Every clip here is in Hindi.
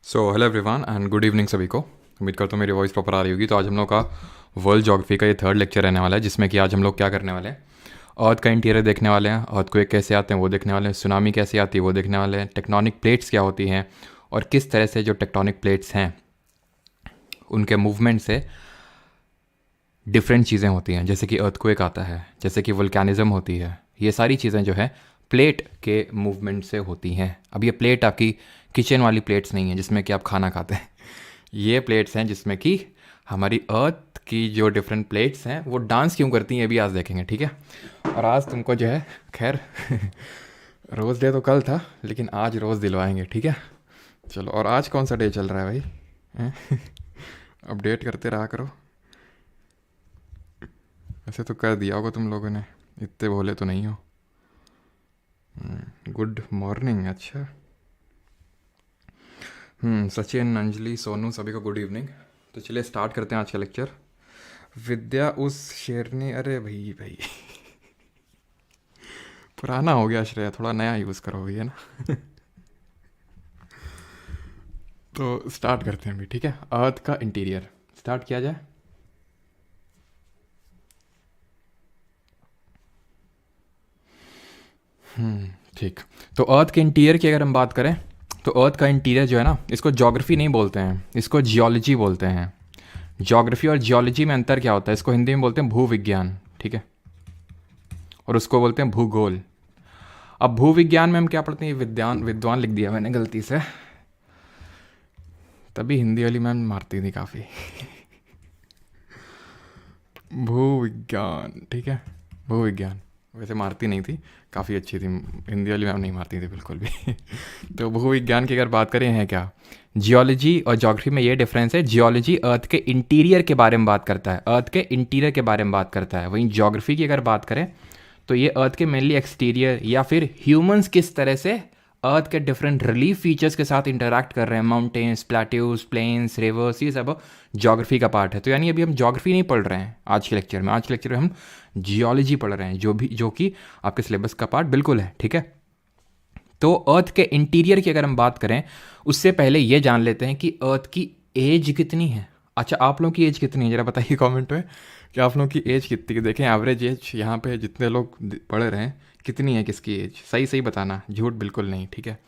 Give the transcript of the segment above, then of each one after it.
So hello everyone and good evening सभी को। उम्मीद करता हूँ मेरी वॉइस प्रॉपर आ रही होगी। तो आज हम लोग का वर्ल्ड ज्योग्राफी का ये थर्ड लेक्चर रहने वाला है, जिसमें कि आज हम लोग क्या करने वाले हैं, अर्थ का इंटीरियर देखने वाले हैं, अर्थ क्वेक कैसे आते हैं वो देखने वाले हैं, सुनामी कैसे आती है वो देखने वाले हैं, टेक्टोनिक प्लेट्स क्या होती हैं और किस तरह से जो टेक्टोनिक प्लेट्स हैं उनके मूवमेंट से डिफरेंट चीज़ें होती हैं, जैसे कि अर्थक्वेक आता है, जैसे कि वोल्केनिज्म होती है। ये सारी चीज़ें जो है प्लेट के मूवमेंट से होती हैं। अब ये प्लेट आपकी किचन वाली प्लेट्स नहीं है जिसमें कि आप खाना खाते हैं। ये प्लेट्स हैं जिसमें कि हमारी अर्थ की जो डिफरेंट प्लेट्स हैं वो डांस क्यों करती हैं ये भी आज देखेंगे, ठीक है। और आज तुमको जो है खैर रोज़ डे तो कल था, लेकिन आज रोज़ दिलवाएंगे, ठीक है। चलो, और आज कौन सा डे चल रहा है भाई हैं? अपडेट करते रहा करो। ऐसे तो कर दिया होगा तुम लोगों ने, इतने भोले तो नहीं हो। Good morning. अच्छा, सचिन, अंजलि, सोनू, सभी को गुड इवनिंग। तो चलिए स्टार्ट करते हैं आज का लेक्चर। विद्या उस शेरनी, अरे भाई भाई पुराना हो गया श्रेया, थोड़ा नया यूज़ करो भी, है ना। तो स्टार्ट करते हैं अभी, ठीक है। अर्थ का इंटीरियर स्टार्ट किया जाए। ठीक। तो अर्थ के इंटीरियर की अगर हम बात करें तो अर्थ का इंटीरियर जो है ना, इसको ज्योग्राफी नहीं बोलते हैं, इसको जियोलॉजी बोलते हैं। ज्योग्राफी और जियोलॉजी में अंतर क्या होता है, इसको हिंदी में बोलते हैं भूविज्ञान, ठीक है, और उसको बोलते हैं भूगोल। अब भूविज्ञान में हम क्या पढ़ते हैं, विद्वान विद्वान लिख दिया मैंने गलती से, तभी हिंदी वाली मैम मारती थी काफ़ी। भूविज्ञान, ठीक है, भूविज्ञान। वैसे मारती नहीं थी, काफ़ी अच्छी थी हिंदी वाली मैम, नहीं मारती थी बिल्कुल भी। तो भूविज्ञान की अगर बात करें है क्या, जियोलॉजी और ज्योग्राफी में ये डिफरेंस है। जियोलॉजी अर्थ के इंटीरियर के बारे में बात करता है, अर्थ के इंटीरियर के बारे में बात करता है। वहीं ज्योग्राफी की अगर बात करें तो ये अर्थ के मेनली एक्सटीरियर या फिर ह्यूमंस किस तरह से अर्थ के डिफरेंट रिलीफ फीचर्स के साथ इंटरैक्ट कर रहे हैं, माउंटेन्स, प्लेट्यूज, प्लेन्स, रिवर्स, ये सब ज्योग्राफी का पार्ट है। तो यानी अभी हम ज्योग्राफी नहीं पढ़ रहे हैं आज के लेक्चर में, आज के लेक्चर में हम जियोलॉजी पढ़ रहे हैं, जो कि आपके सिलेबस का पार्ट बिल्कुल है, ठीक है। तो अर्थ के इंटीरियर की अगर हम बात करें उससे पहले ये जान लेते हैं कि अर्थ की एज कितनी है। अच्छा, आप लोगों की एज कितनी है, ज़रा बताइए कमेंट में कि आप लोगों की एज कितनी है। देखें एवरेज एज यहाँ पे जितने लोग पढ़ रहे हैं कितनी है किसकी एज, सही सही बताना, झूठ बिल्कुल नहीं, ठीक है।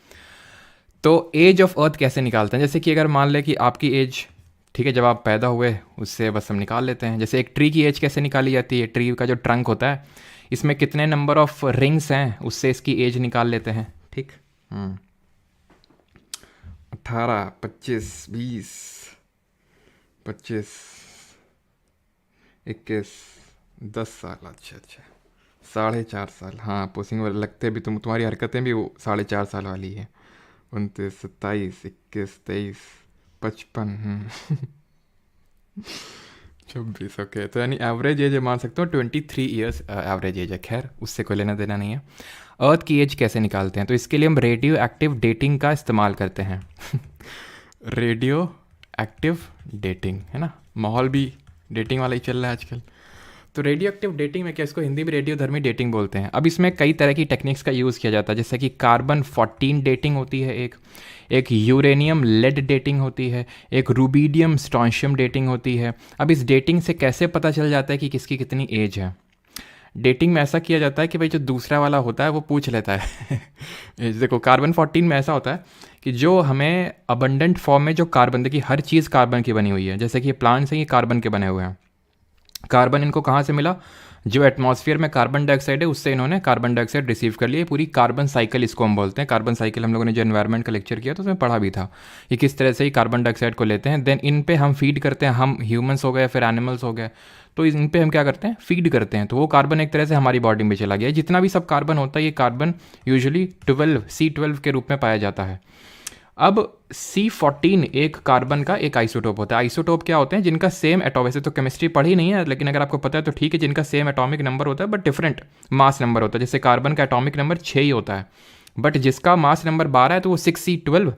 तो एज ऑफ अर्थ कैसे निकालते हैं, जैसे कि अगर मान लें कि आपकी एज, ठीक है, जब आप पैदा हुए उससे बस हम निकाल लेते हैं। जैसे एक ट्री की एज कैसे निकाली जाती है, ट्री का जो ट्रंक होता है इसमें कितने नंबर ऑफ रिंग्स हैं उससे इसकी एज निकाल लेते हैं, ठीक। 18, 25, 20, 25, 21, 10 साल। अच्छा अच्छा, 4.5 साल। हाँ, पोसिंग वाले लगते भी, तुम्हारी हरकतें भी वो 4.5 साल वाली है। 29, 27, 21, 23, 55, 26। ओके, तो यानी एवरेज एज मान सकते हो 23 ईयर्स एवरेज एज है। खैर, उससे कोई लेना देना नहीं है। अर्थ की एज कैसे निकालते हैं, तो इसके लिए हम रेडियो एक्टिव डेटिंग का इस्तेमाल करते हैं। रेडियो एक्टिव डेटिंग, है ना, माहौल भी डेटिंग वाला ही चल रहा है आजकल। तो रेडियो एक्टिव डेटिंग में क्या, इसको हिंदी में रेडियोधर्मी डेटिंग बोलते हैं। अब इसमें कई तरह की टेक्निक्स का यूज़ किया जाता है, जैसे कि कार्बन 14 डेटिंग होती है, एक यूरेनियम लेड डेटिंग होती है, एक रूबीडियम स्ट्रॉन्शियम डेटिंग होती है। अब इस डेटिंग से कैसे पता चल जाता है कि किसकी कितनी एज है। डेटिंग में ऐसा किया जाता है कि भाई जो दूसरा वाला होता है वो पूछ लेता है। देखो, कार्बन 14 में ऐसा होता है कि जो हमें अबंडेंट फॉर्म में जो कार्बन, देखिए हर चीज़ कार्बन की बनी हुई है, जैसे कि ये प्लांट्स हैं, ये कार्बन के बने हुए हैं। कार्बन इनको कहाँ से मिला, जो एटमॉस्फेयर में कार्बन डाइऑक्साइड है उससे इन्होंने कार्बन डाइऑक्साइड रिसीव कर लिया। पूरी कार्बन साइकिल इसको हम बोलते हैं। कार्बन साइकिल हम लोगों ने जो एनवायरनमेंट का लेक्चर किया तो उसमें पढ़ा भी था कि किस तरह से ही कार्बन डाइऑक्साइड को लेते हैं, देन इन पे हम फीड करते हैं। हम ह्यूमंस हो गए, फिर एनिमल्स हो गए, तो इन पे हम क्या करते हैं, फीड करते हैं। तो वो कार्बन एक तरह से हमारी बॉडी में चला गया। जितना भी सब कार्बन होता है ये कार्बन यूजुअली 12 C12 के रूप में पाया जाता है। अब C14 एक कार्बन का एक आइसोटोप होता है। आइसोटोप क्या होते हैं, जिनका सेम एटॉम, वैसे तो केमिस्ट्री पढ़ी नहीं है लेकिन अगर आपको पता है तो ठीक है, जिनका सेम एटॉमिक नंबर होता है बट डिफरेंट मास नंबर होता है। जैसे कार्बन का एटॉमिक नंबर 6 ही होता है, बट जिसका मास नंबर 12 है तो वो 6C12,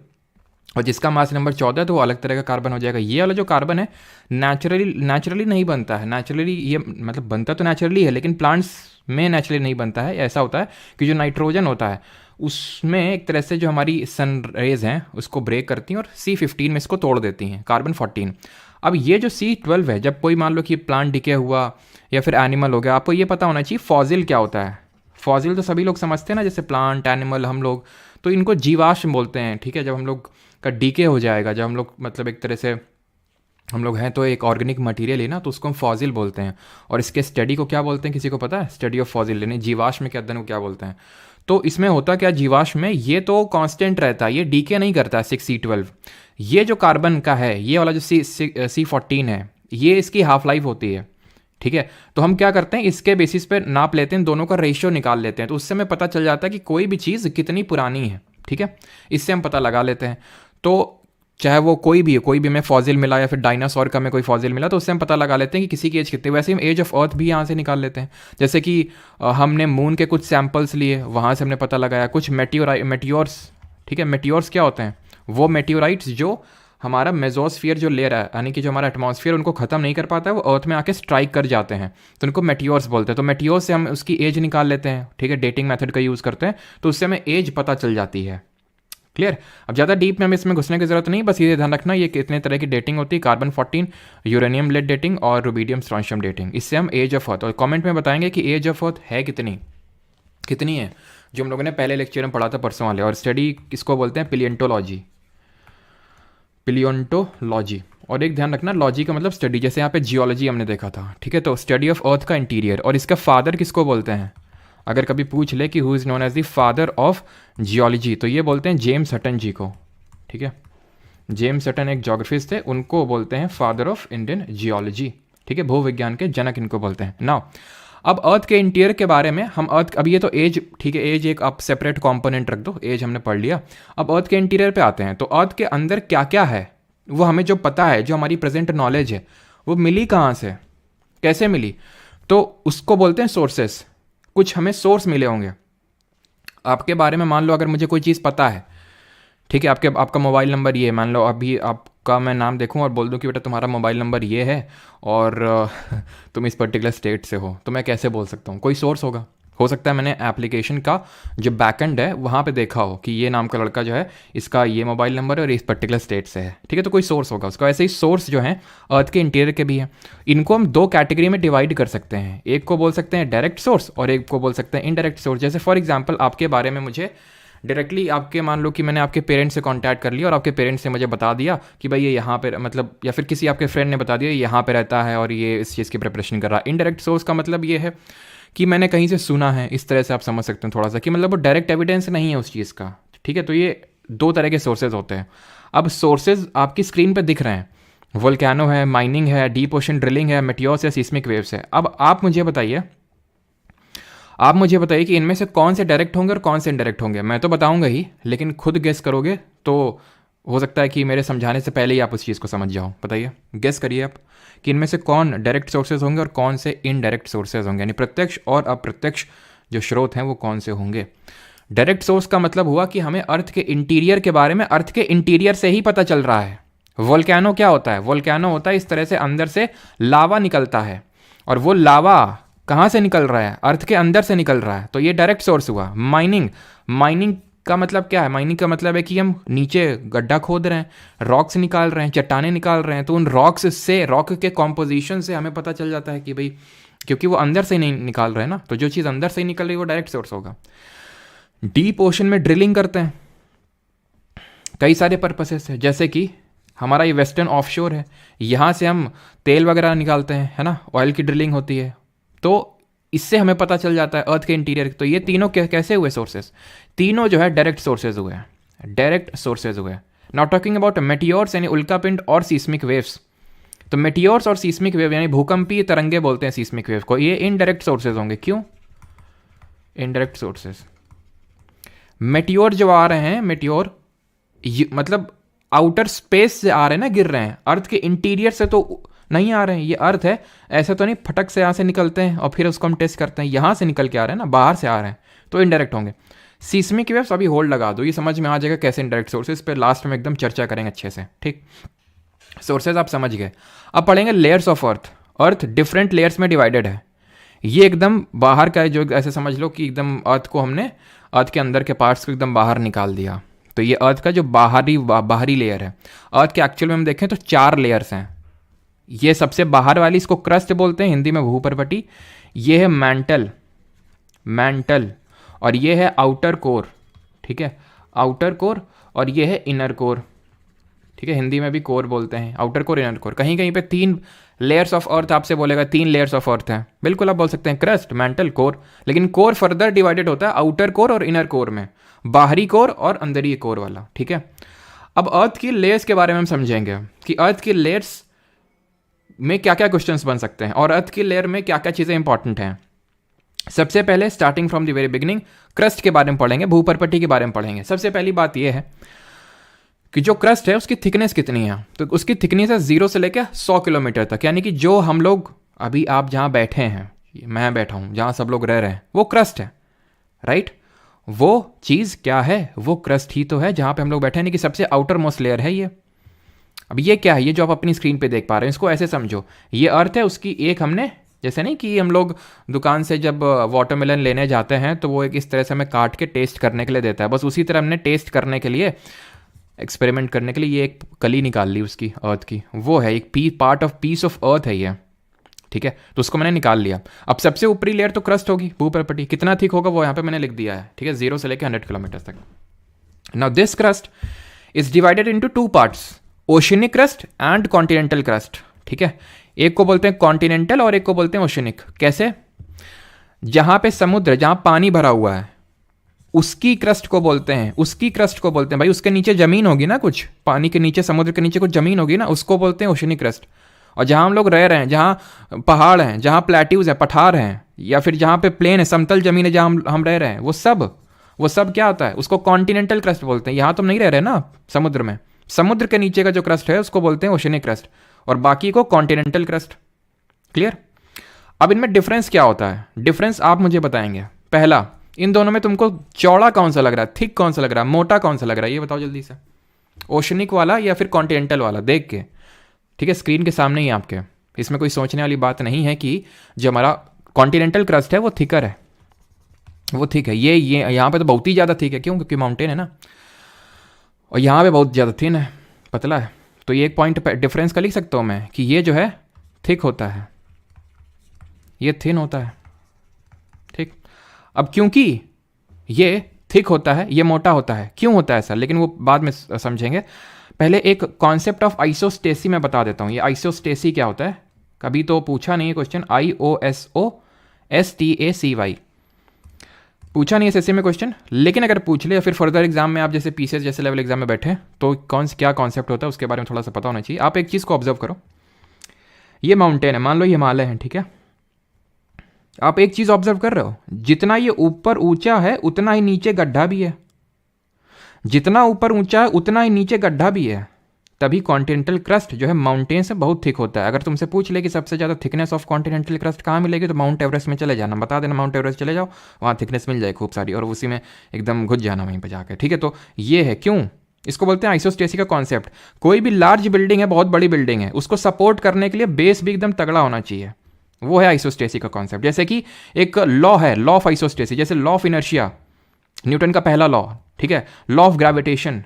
और जिसका मास नंबर 14 है तो वो अलग तरह का कार्बन हो जाएगा। ये वाला जो कार्बन है नेचुरली नहीं बनता है। नेचुरली ये मतलब बनता तो नेचुरली है, लेकिन प्लांट्स में नेचुरली नहीं बनता है। ऐसा होता है कि जो नाइट्रोजन होता है उसमें एक तरह से जो हमारी सन रेज हैं उसको ब्रेक करती हैं और C15 में इसको तोड़ देती हैं, कार्बन 14। अब ये जो C12 है, जब कोई मान लो कि प्लांट डिके हुआ या फिर एनिमल हो गया, आपको ये पता होना चाहिए फॉसिल क्या होता है। फॉसिल तो सभी लोग समझते हैं ना, जैसे प्लांट, एनिमल, हम लोग तो इनको जीवाश्म बोलते हैं, ठीक है। जब हम लोग का डीके हो जाएगा, जब हम लोग मतलब एक तरह से हम लोग हैं तो एक ऑर्गेनिक मटेरियल है ना, तो उसको हम फॉसिल बोलते हैं। और इसके स्टडी को क्या बोलते हैं, किसी को पता है? स्टडी ऑफ फॉसिल, यानी जीवाश्म के अध्ययन को क्या बोलते हैं? तो इसमें होता क्या, जीवाश्म में ये तो कांस्टेंट रहता है, ये डीके नहीं करता 6C12। ये जो कार्बन का है, ये वाला जो C14 है, ये इसकी हाफ लाइफ होती है, ठीक है। तो हम क्या करते हैं, इसके बेसिस पे नाप लेते हैं, दोनों का रेशियो निकाल लेते हैं, तो उससे हमें पता चल जाता है कि कोई भी चीज़ कितनी पुरानी है, ठीक है। इससे हम पता लगा लेते हैं। तो चाहे वो कोई भी हमें फॉसिल मिला या फिर डायनासोर का हमें कोई फॉसिल मिला, तो उससे हम पता लगा लेते हैं कि किसी की एज कितनी। वैसे हम एज ऑफ अर्थ भी यहाँ से निकाल लेते हैं। जैसे कि हमने मून के कुछ सैंपल्स लिए, वहाँ से हमने पता लगाया। कुछ मेटियोर्स, ठीक है। मेटियोर्स क्या होते हैं? वो मेटियोराइट्स जो हमारा मेजोस्फीयर जो लेयर है, यानी कि जो हमारा एटमॉस्फेयर उनको खत्म नहीं कर पाता है, वो अर्थ में आके स्ट्राइक कर जाते हैं, तो उनको मेटियोर्स बोलते हैं। तो मेटियोर्स से हम उसकी एज निकाल लेते हैं, ठीक है। डेटिंग मेथड का यूज़ करते हैं, तो उससे हमें एज पता चल जाती है। क्लियर? अब ज़्यादा डीप में हमें इसमें घुसने की जरूरत नहीं, बस ये ध्यान रखना ये कितने तरह की डेटिंग होती है, कार्बन 14, यूरेनियम लेड डेटिंग और रुबीडियम स्ट्रोंशियम डेटिंग। इससे हम एज ऑफ अर्थ, और कमेंट में बताएंगे कि एज ऑफ अर्थ है कितनी है, जो हम लोगों ने पहले लेक्चर में पढ़ा था परसों वाले। और स्टडी किसको बोलते हैं? पिलियोंटोलॉजी। और एक ध्यान रखना, लॉजी का मतलब स्टडी, जैसे यहाँ पे जियोलॉजी हमने देखा था, ठीक है। तो स्टडी ऑफ अर्थ का इंटीरियर। और इसका फादर किसको बोलते हैं? अगर कभी पूछ ले कि who is known as the father of geology, तो ये बोलते हैं जेम्स हटन जी को, ठीक है। जेम्स हटन एक जोग्राफिस्ट थे, उनको बोलते हैं फादर ऑफ इंडियन जियोलॉजी, ठीक है। भूविज्ञान के जनक इनको बोलते हैं। नाउ अब अर्थ के इंटीरियर के बारे में हम अब ये तो एज, ठीक है, एज एक आप सेपरेट कंपोनेंट रख दो, एज हमने पढ़ लिया। अब अर्थ के इंटीरियर पे आते हैं। तो अर्थ के अंदर क्या क्या है, वो हमें जो पता है, जो हमारी प्रेजेंट नॉलेज है, वो मिली कहाँ से, कैसे मिली? तो उसको बोलते हैं सोर्सेस। कुछ हमें सोर्स मिले होंगे आपके बारे में। मान लो अगर मुझे कोई चीज़ पता है, ठीक है, आपका मोबाइल नंबर ये है, मान लो अभी आपका मैं नाम देखूं और बोल दूं कि बेटा तुम्हारा मोबाइल नंबर ये है और तुम इस पर्टिकुलर स्टेट से हो, तो मैं कैसे बोल सकता हूँ? कोई सोर्स होगा। हो सकता है मैंने एप्लीकेशन का जो बैकएंड है वहाँ पे देखा हो कि ये नाम का लड़का जो है, इसका ये मोबाइल नंबर है और इस पर्टिकुलर स्टेट से है, ठीक है। तो कोई सोर्स होगा उसका। ऐसे ही सोर्स जो है अर्थ के इंटीरियर के भी हैं। इनको हम दो कैटेगरी में डिवाइड कर सकते हैं। एक को बोल सकते हैं डायरेक्ट सोर्स और एक को बोल सकते हैं इनडायरेक्ट सोर्स। जैसे फॉर एग्जाम्पल आपके बारे में मुझे डायरेक्टली, आपके मान लो कि मैंने आपके पेरेंट्स से कांटेक्ट कर लिया और आपके पेरेंट्स ने मुझे बता दिया कि भाई ये यहाँ पे, मतलब या फिर किसी आपके फ्रेंड ने बता दिया यहाँ पे रहता है और ये इस चीज़ की प्रिपरेशन कर रहा है। इनडायरेक्ट सोर्स का मतलब ये है कि मैंने कहीं से सुना है, इस तरह से आप समझ सकते हैं थोड़ा सा, कि मतलब वो डायरेक्ट एविडेंस नहीं है उस चीज़ का, ठीक है। तो ये दो तरह के सोर्सेज होते हैं। अब सोर्सेज आपकी स्क्रीन पर दिख रहे हैं, वोल्केनो है, माइनिंग है, डीप ओशन ड्रिलिंग है, मेटियोर्स है, सीस्मिक वेव्स है। अब आप मुझे बताइए कि इनमें से कौन से डायरेक्ट होंगे और कौन से इनडायरेक्ट होंगे। मैं तो बताऊंगा ही, लेकिन खुद गेस करोगे तो हो सकता है कि मेरे समझाने से पहले ही आप उस चीज़ को समझ जाओ। बताइए, गेस करिए आप कि इनमें से कौन डायरेक्ट सोर्सेज होंगे और कौन से इनडायरेक्ट सोर्सेज होंगे, यानी प्रत्यक्ष और अप्रत्यक्ष जो स्रोत हैं वो कौन से होंगे। डायरेक्ट सोर्स का मतलब हुआ कि हमें अर्थ के इंटीरियर के बारे में अर्थ के इंटीरियर से ही पता चल रहा है। वोल्केनो क्या होता है? वोल्केनो होता है इस तरह से अंदर से लावा निकलता है, और वो लावा कहाँ से निकल रहा है? अर्थ के अंदर से निकल रहा है, तो ये डायरेक्ट सोर्स हुआ। माइनिंग का मतलब क्या है? माइनिंग का मतलब है कि हम नीचे गड्ढा खोद रहे हैं, रॉक्स निकाल रहे हैं, चट्टानें निकाल रहे हैं, तो उन रॉक्स से, रॉक के कॉम्पोजिशन से हमें पता चल जाता है कि भाई, क्योंकि वो अंदर से नहीं निकाल रहे हैं ना, तो जो चीज़ अंदर से ही निकल रही है वो डायरेक्ट सोर्स होगा। डीप ओशन में ड्रिलिंग करते हैं कई सारे पर्पसेस है, जैसे कि हमारा ये वेस्टर्न ऑफशोर है, यहाँ से हम तेल वगैरह निकालते हैं, है ना, ऑयल की ड्रिलिंग होती है, तो इससे हमें पता चल जाता है अर्थ के इंटीरियर। तो ये तीनों कैसे हुए सोर्सेज? तीनों जो है डायरेक्ट सोर्सेज हुए, डायरेक्ट सोर्सेज हुए। नॉट टॉकिंग अबाउट मेटियोर्स यानी उल्कापिंड और सीस्मिक वेव्स। तो मेटियोर्स और सीस्मिक वेव यानी भूकंपीय तरंगे बोलते हैं सीस्मिक वेव को, ये इनडायरेक्ट सोर्सेज होंगे। क्यों इनडायरेक्ट सोर्सेज? मेटियोर जो आ रहे हैं, मेटियोर मतलब आउटर स्पेस से आ रहे हैं ना, गिर रहे हैं, अर्थ के इंटीरियर से तो नहीं आ रहे हैं। ये अर्थ है, ऐसा तो नहीं फटक से यहाँ से निकलते हैं और फिर उसको हम टेस्ट करते हैं, यहाँ से निकल के आ रहे हैं ना, बाहर से आ रहे हैं, तो इनडायरेक्ट होंगे। सीस्मिक वेव्स अभी होल्ड लगा दो, ये समझ में आ जाएगा कैसे इनडायरेक्ट सोर्सेज पे लास्ट में एकदम चर्चा करेंगे अच्छे से, ठीक। सोर्सेज आप समझ गए। अब पढ़ेंगे layers of earth. Earth different layers में डिवाइडेड है। ये एकदम बाहर का है, जो ऐसे समझ लो कि एकदम अर्थ को हमने अर्थ के अंदर के पार्ट्स को एकदम बाहर निकाल दिया। तो ये अर्थ का जो बाहरी लेयर है, अर्थ के एक्चुअल में हम देखें तो 4 लेयर्स हैं। ये सबसे बाहर वाली, इसको क्रस्ट बोलते हैं हिंदी में, भूपर्पटी। ये है मैंटल, और ये है आउटर कोर, ठीक है, आउटर कोर, और ये है इनर कोर, ठीक है, हिंदी में भी कोर बोलते हैं, आउटर कोर, इनर कोर। कहीं कहीं पे 3 लेयर्स ऑफ अर्थ आपसे बोलेगा, 3 लेयर्स ऑफ अर्थ हैं, बिल्कुल आप बोल सकते हैं क्रस्ट, मैंटल, कोर, लेकिन कोर फर्दर डिवाइडेड होता है आउटर कोर और इनर कोर में, बाहरी कोर और अंदरी कोर वाला, ठीक है। अब अर्थ की लेयर्स के बारे में हम समझेंगे कि अर्थ की लेयर्स में क्या क्या क्वेश्चंस बन सकते हैं और अर्थ की लेयर में क्या क्या चीज़ें इंपॉर्टेंट हैं। सबसे पहले starting from the very beginning crust के बारे में पढ़ेंगे, भूपर्पटी के बारे में पढ़ेंगे। सबसे पहली बात यह है कि जो क्रस्ट है उसकी थिकनेस कितनी है। तो उसकी थिकनेस है 0 से लेकर 100 किलोमीटर तक, यानी कि जो हम लोग अभी आप जहाँ बैठे हैं, मैं बैठा हूँ, जहाँ सब लोग रह रहे हैं, वो क्रस्ट है, राइट। वो चीज़ क्या है, वो क्रस्ट ही तो है जहाँ पे हम लोग बैठे हैं, यानी कि सबसे आउटर मोस्ट लेयर है ये। अब ये क्या है, ये जो आप अपनी स्क्रीन पे देख पा रहे हैं, इसको ऐसे समझो, ये अर्थ है, उसकी एक हमने, जैसे नहीं कि हम लोग दुकान से जब वाटरमेलन लेने जाते हैं तो वो एक इस तरह से हमें काट के टेस्ट करने के लिए देता है, बस उसी तरह हमने टेस्ट करने के लिए, एक्सपेरिमेंट करने के लिए ये एक कली निकाल ली उसकी, अर्थ की, वो है एक part of peace of earth है ये, ठीक है। तो उसको मैंने निकाल लिया। अब सबसे ऊपरी लेयर तो क्रस्ट होगी, भूपर्पटी, कितना थिक होगा वो यहाँ पे मैंने लिख दिया है, ठीक है, 0 से लेकर 100 किलोमीटर तक। Now this crust is divided into 2 parts, oceanic crust and continental crust, ठीक है। एक को बोलते हैं कॉन्टिनेंटल और एक को बोलते हैं ओशिनिक। कैसे? जहां पे समुद्र, जहां पानी भरा हुआ है, उसकी क्रस्ट को बोलते हैं, उसकी क्रस्ट को बोलते हैं, भाई उसके नीचे जमीन होगी ना, कुछ पानी के नीचे, समुद्र के नीचे कुछ जमीन होगी ना, उसको बोलते हैं ओशिनिक क्रस्ट। और जहां हम लोग रह रहे हैं, जहां पहाड़ हैं, जहां प्लेट्यूज है, पठार हैं, या फिर जहां पे प्लेन है, समतल जमीन है, जहां हम रह रहे हैं, वो सब क्या होता है, उसको कॉन्टिनेंटल क्रस्ट बोलते हैं। यहां तो हम नहीं रह रहे ना समुद्र में, समुद्र के नीचे का जो क्रस्ट है उसको बोलते हैं ओशिनिक क्रस्ट, और बाकी को कॉन्टिनेंटल क्रस्ट। क्लियर? अब इनमें डिफरेंस क्या होता है, डिफरेंस आप मुझे बताएंगे। पहला, इन दोनों में तुमको चौड़ा कौन सा लग रहा है, थिक कौन सा लग रहा है, मोटा कौन सा लग रहा है, ये बताओ जल्दी से। ओशनिक वाला या फिर कॉन्टिनेंटल वाला, देख के, ठीक है, स्क्रीन के सामने ही आपके। इसमें कोई सोचने वाली बात नहीं है कि जो हमारा कॉन्टिनेंटल क्रस्ट है वो थिकर है, वो थिक है। ये यहाँ पे तो बहुत ही ज़्यादा थिक है, क्यों? क्योंकि माउंटेन है ना, और यहाँ पे बहुत ज़्यादा थिन है, पतला है। तो ये एक पॉइंट डिफरेंस का लिख सकता हूँ मैं कि ये जो है थिक होता है, ये थिन होता है, ठीक। अब क्योंकि ये थिक होता है, ये मोटा होता है, क्यों होता है ऐसा, लेकिन वो बाद में समझेंगे। पहले एक कॉन्सेप्ट ऑफ आइसोस्टेसी मैं बता देता हूँ। ये आइसोस्टेसी क्या होता है, कभी तो पूछा नहीं है क्वेश्चन, IOSOSTACY पूछा नहीं है एसएससी में क्वेश्चन, लेकिन अगर पूछ ले या फिर फर्दर एग्जाम में आप जैसे पीसीएस जैसे लेवल एग्जाम में बैठे तो क्या कॉन्सेप्ट होता है उसके बारे में थोड़ा सा पता होना चाहिए। आप एक चीज़ को ऑब्जर्व करो, ये माउंटेन है, मान लो ये हिमालय है, ठीक है। आप एक चीज़ ऑब्जर्व कर रहे हो, जितना ये ऊपर ऊंचा है उतना ही नीचे गड्ढा भी है, जितना ऊपर ऊंचा है उतना ही नीचे गड्ढा भी है। तभी कॉन्टिनेंटल क्रस्ट जो है माउंटेन से बहुत थिक होता है। अगर तुमसे पूछ ले कि सबसे ज़्यादा थिकनेस ऑफ कॉन्टिनेंटल क्रस्ट कहाँ मिलेगी, तो माउंट एवरेस्ट में चले जाना, बता देना माउंट एवरेस्ट चले जाओ, वहाँ थिकनेस मिल जाए खूब सारी, और उसी में एकदम घुस जाना वहीं पर जाकर, ठीक है। तो ये है, क्यों इसको बोलते हैं आइसोस्टेसी का कॉन्सेप्ट। कोई भी लार्ज बिल्डिंग है, बहुत बड़ी बिल्डिंग है, उसको सपोर्ट करने के लिए बेस भी एकदम तगड़ा होना चाहिए, वो है आइसोस्टेसी का कॉन्सेप्ट। जैसे कि एक लॉ है, लॉ ऑफ आइसोस्टेसी, जैसे लॉ ऑफ इनर्शिया, न्यूटन का पहला लॉ, ठीक है, लॉ ऑफ ग्रेविटेशन,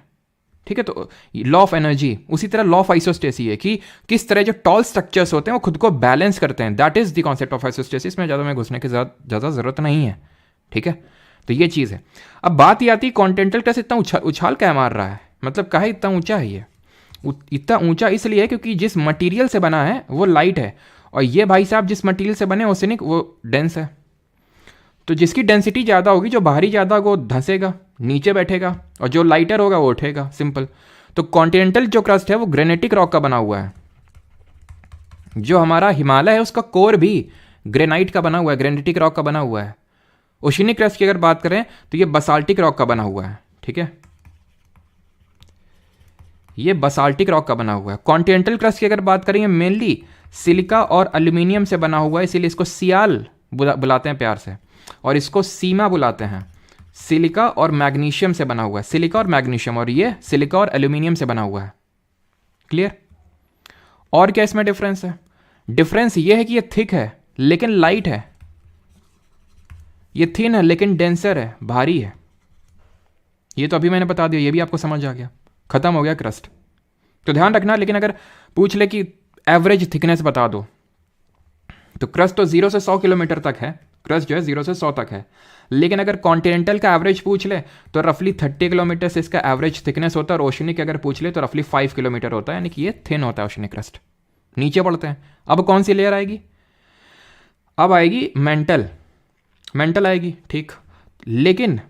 ठीक है, तो लॉ ऑफ एनर्जी, उसी तरह लॉ ऑफ आइसोस्टेसी है कि किस तरह जो टॉल स्ट्रक्चर्स होते हैं वो खुद को बैलेंस करते हैं। That is the concept of isostasy. इसमें ज़्यादा मैं घुसने की ज़्यादा ज़रूरत नहीं है, ठीक है। तो ये चीज़ है। अब बात ये आती है कॉन्टिनेंटल क्रस्ट इतना उछाल क्या मार रहा है, मतलब काहे इतना ऊंचा है ये? इतना ऊंचा इसलिए है क्योंकि जिस मटीरियल से बना है वो लाइट है, और ये भाई साहब जिस मटीरियल से बने ओसेनिक, वो डेंस है। तो जिसकी डेंसिटी ज़्यादा होगी, जो भारी ज़्यादा वो धंसेगा, नीचे बैठेगा, और जो लाइटर होगा वो उठेगा, सिंपल। तो कॉन्टिनेंटल जो क्रस्ट है वो ग्रेनाइटिक रॉक का बना हुआ है। जो हमारा हिमालय है उसका कोर भी ग्रेनाइट का बना हुआ है, ग्रेनाइटिक रॉक का बना हुआ है। ओशिनिक क्रस्ट की अगर बात करें तो ये बसाल्टिक रॉक का बना हुआ है, ठीक है, ये बसाल्टिक रॉक का बना हुआ है। कॉन्टिनेंटल क्रस्ट की अगर बात करेंगे मेनली सिलिका और एल्यूमिनियम से बना हुआ है, इसीलिए इसको सियाल बुलाते हैं प्यार से, और इसको सीमा बुलाते हैं। सिलिका और मैग्नीशियम से बना हुआ है, सिलिका और मैग्नीशियम, और ये सिलिका और एल्यूमिनियम से बना हुआ है। क्लियर? और क्या इसमें डिफरेंस है? डिफरेंस ये है कि ये थिक है लेकिन लाइट है, ये थिन है लेकिन डेंसर है, भारी है, ये तो अभी मैंने बता दिया, ये भी आपको समझ आ गया, खत्म हो गया क्रस्ट। तो ध्यान रखना, लेकिन अगर पूछ ले कि एवरेज थिकनेस बता दो, तो क्रस्ट तो 0 से 100 किलोमीटर तक है, क्रस्ट जो है 0 से 100 तक है। लेकिन अगर कॉन्टिनेंटल का एवरेज पूछ ले तो रफली 30 किलोमीटर से इसका एवरेज थिकनेस होता है, और ओशनिक अगर पूछ ले तो रफली 5 किलोमीटर होता है, यानी कि ये थिन होता है ओशनिक क्रस्ट। नीचे बढ़ते हैं, अब कौन सी लेयर आएगी? अब आएगी मेंटल, मेंटल आएगी, ठीक। लेकिन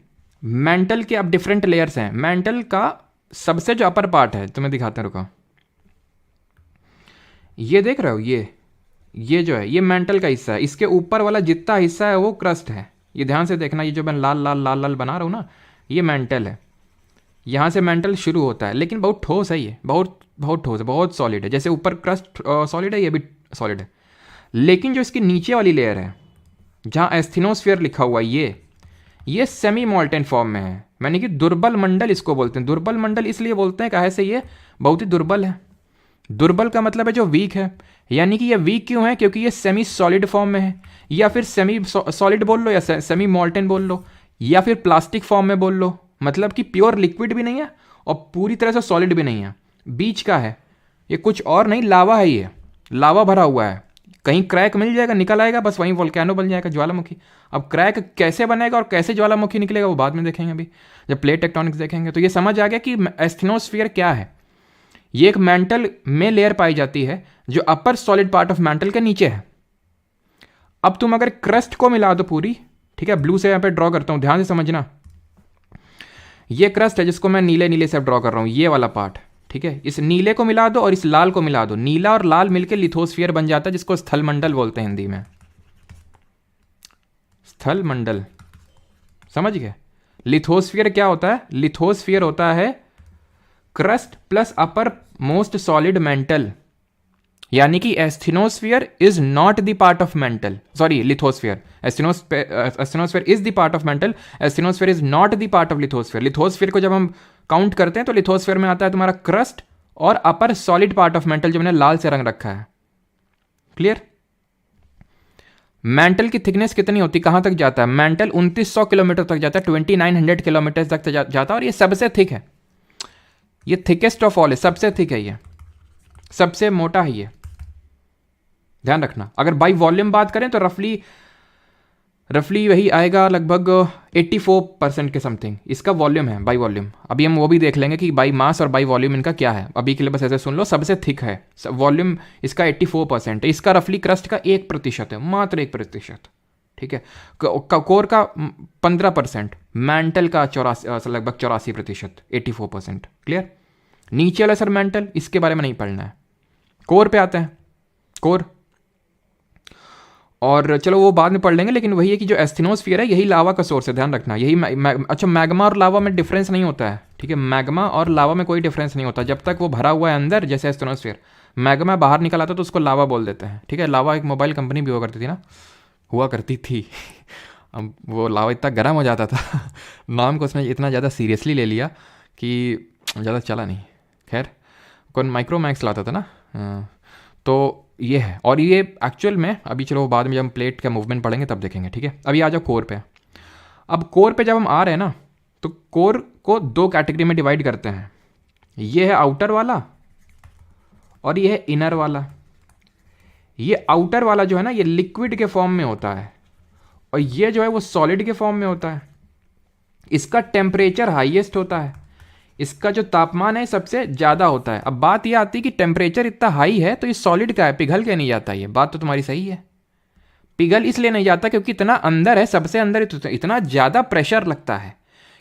मेंटल के अब डिफरेंट लेयर्स हैं। मेंटल का सबसे जो अपर पार्ट है, तुम्हें दिखाते हैं, रुको, ये देख रहे हो, ये जो है ये मेंटल का हिस्सा है। इसके ऊपर वाला जितना हिस्सा है वो क्रस्ट है। ये ध्यान से देखना, ये जो मैं लाल लाल लाल लाल बना रहा हूँ ना, ये मेंटल है। यहाँ से मेंटल शुरू होता है, लेकिन बहुत ठोस है ये, बहुत बहुत ठोस है, बहुत सॉलिड है। जैसे ऊपर क्रस्ट सॉलिड है, ये भी सॉलिड है। लेकिन जो इसकी नीचे वाली लेयर है, जहाँ एस्थेनोस्फीयर लिखा हुआ है, ये सेमी मोल्टेन फॉर्म में है, यानी कि दुर्बल मंडल इसको बोलते हैं। दुर्बल मंडल इसलिए बोलते हैं काहे से, ये बहुत ही दुर्बल है। दुर्बल का मतलब है जो वीक है, यानी कि ये वीक क्यों है? क्योंकि ये सेमी सॉलिड फॉर्म में है, या फिर सेमी सॉलिड बोल लो, या सेमी मोल्टेन बोल लो, या फिर प्लास्टिक फॉर्म में बोल लो। मतलब कि प्योर लिक्विड भी नहीं है और पूरी तरह से सॉलिड भी नहीं है, बीच का है। ये कुछ और नहीं, लावा है, ये लावा भरा हुआ है। कहीं क्रैक मिल जाएगा, निकल आएगा, बस वहीं वोल्केनो बन जाएगा, ज्वालामुखी। अब क्रैक कैसे बनेगा और कैसे ज्वालामुखी निकलेगा वो बाद में देखेंगे। अभी जब प्लेट टेक्टोनिक्स देखेंगे तो ये समझ आ गया कि एस्थेनोस्फीयर क्या है। ये एक मेंटल में लेयर पाई जाती है जो अपर सॉलिड पार्ट ऑफ मेंटल के नीचे है। अब तुम अगर क्रस्ट को मिला दो पूरी, ठीक है, ब्लू से यहां पे ड्रॉ करता हूं, ध्यान से समझना। ये क्रस्ट है जिसको मैं नीले नीले से ड्रॉ कर रहा हूं, ये वाला पार्ट, ठीक है। इस नीले को मिला दो और इस लाल को मिला दो, नीला और लाल मिलकर लिथोस्फीयर बन जाता है, जिसको स्थल मंडल बोलते हैं हिंदी में। स्थल मंडल, समझ गए? लिथोस्फीयर क्या होता है? लिथोस्फीयर होता है crust plus upper most solid mental, यानी कि asthenosphere is not the part of mental, sorry lithosphere, asthenosphere is the part of mental, asthenosphere is not the part of lithosphere. Lithosphere को जब हम काउंट करते हैं तो लिथोस्फीयर में आता है तुम्हारा क्रस्ट और upper solid part of mental, जो मैंने लाल से रंग रखा है। क्लियर? मेंटल की थिकनेस कितनी होती, कहां तक जाता है? मेंटल 2900 किलोमीटर तक जाता है, 2900 किलोमीटर तक जाता है, और ये सबसे थिक है, ये थिकेस्ट ऑफ ऑल है, सबसे थिक है, ये सबसे मोटा है ये, ध्यान रखना। अगर बाई वॉल्यूम बात करें तो रफली वही आएगा, लगभग 84% के समथिंग इसका वॉल्यूम है, बाई वॉल्यूम। अभी हम वो भी देख लेंगे कि बाई मास और बाई वॉल्यूम इनका क्या है। अभी के लिए बस ऐसे सुन लो, सबसे थिक है, वॉल्यूम इसका 84% है। इसका रफली क्रस्ट का 1% है, मात्र 1%, ठीक है। कोर का 15%, मेंटल का 84, लगभग 84%, 84%। क्लियर? नीचे वाला सर मेंटल, इसके बारे में नहीं पढ़ना है, कोर पे आते हैं। कोर और चलो वो बाद में पढ़ लेंगे, लेकिन वही है कि जो एस्थेनोस्फीयर है यही लावा का सोर्स है, ध्यान रखना। यही अच्छा, मैग्मा और लावा में डिफरेंस नहीं होता है, ठीक है। मैग्मा और लावा में कोई डिफरेंस नहीं होता जब तक वो भरा हुआ है अंदर, जैसे एस्थेनोस्फीयर। मैग्मा बाहर निकल आता तो उसको लावा बोल देते हैं, ठीक है। लावा एक मोबाइल कंपनी भी हुआ करती थी अब वो लावा इतना गर्म हो जाता था नाम को उसने इतना ज़्यादा सीरियसली ले लिया कि ज़्यादा चला नहीं। खैर, कौन माइक्रोमैक्स लाता था ना, तो ये है। और ये एक्चुअल में अभी, चलो बाद में जब हम प्लेट का मूवमेंट पढ़ेंगे तब देखेंगे, ठीक है। अभी आ जाओ कोर पे। अब कोर पे जब हम आ रहे हैं ना, तो कोर को 2 कैटेगरी में डिवाइड करते हैं। ये है आउटर वाला और ये है इनर वाला। ये आउटर वाला जो है ना, ये लिक्विड के फॉर्म में होता है, और ये जो है वो सॉलिड के फॉर्म में होता है। इसका टेम्परेचर हाईएस्ट होता है, इसका जो तापमान है सबसे ज़्यादा होता है। अब बात यह आती है कि टेम्परेचर इतना हाई है तो ये सॉलिड का है, पिघल के नहीं जाता। ये बात तो तुम्हारी सही है, पिघल इसलिए नहीं जाता क्योंकि इतना अंदर है, सबसे अंदर इतना ज़्यादा प्रेशर लगता है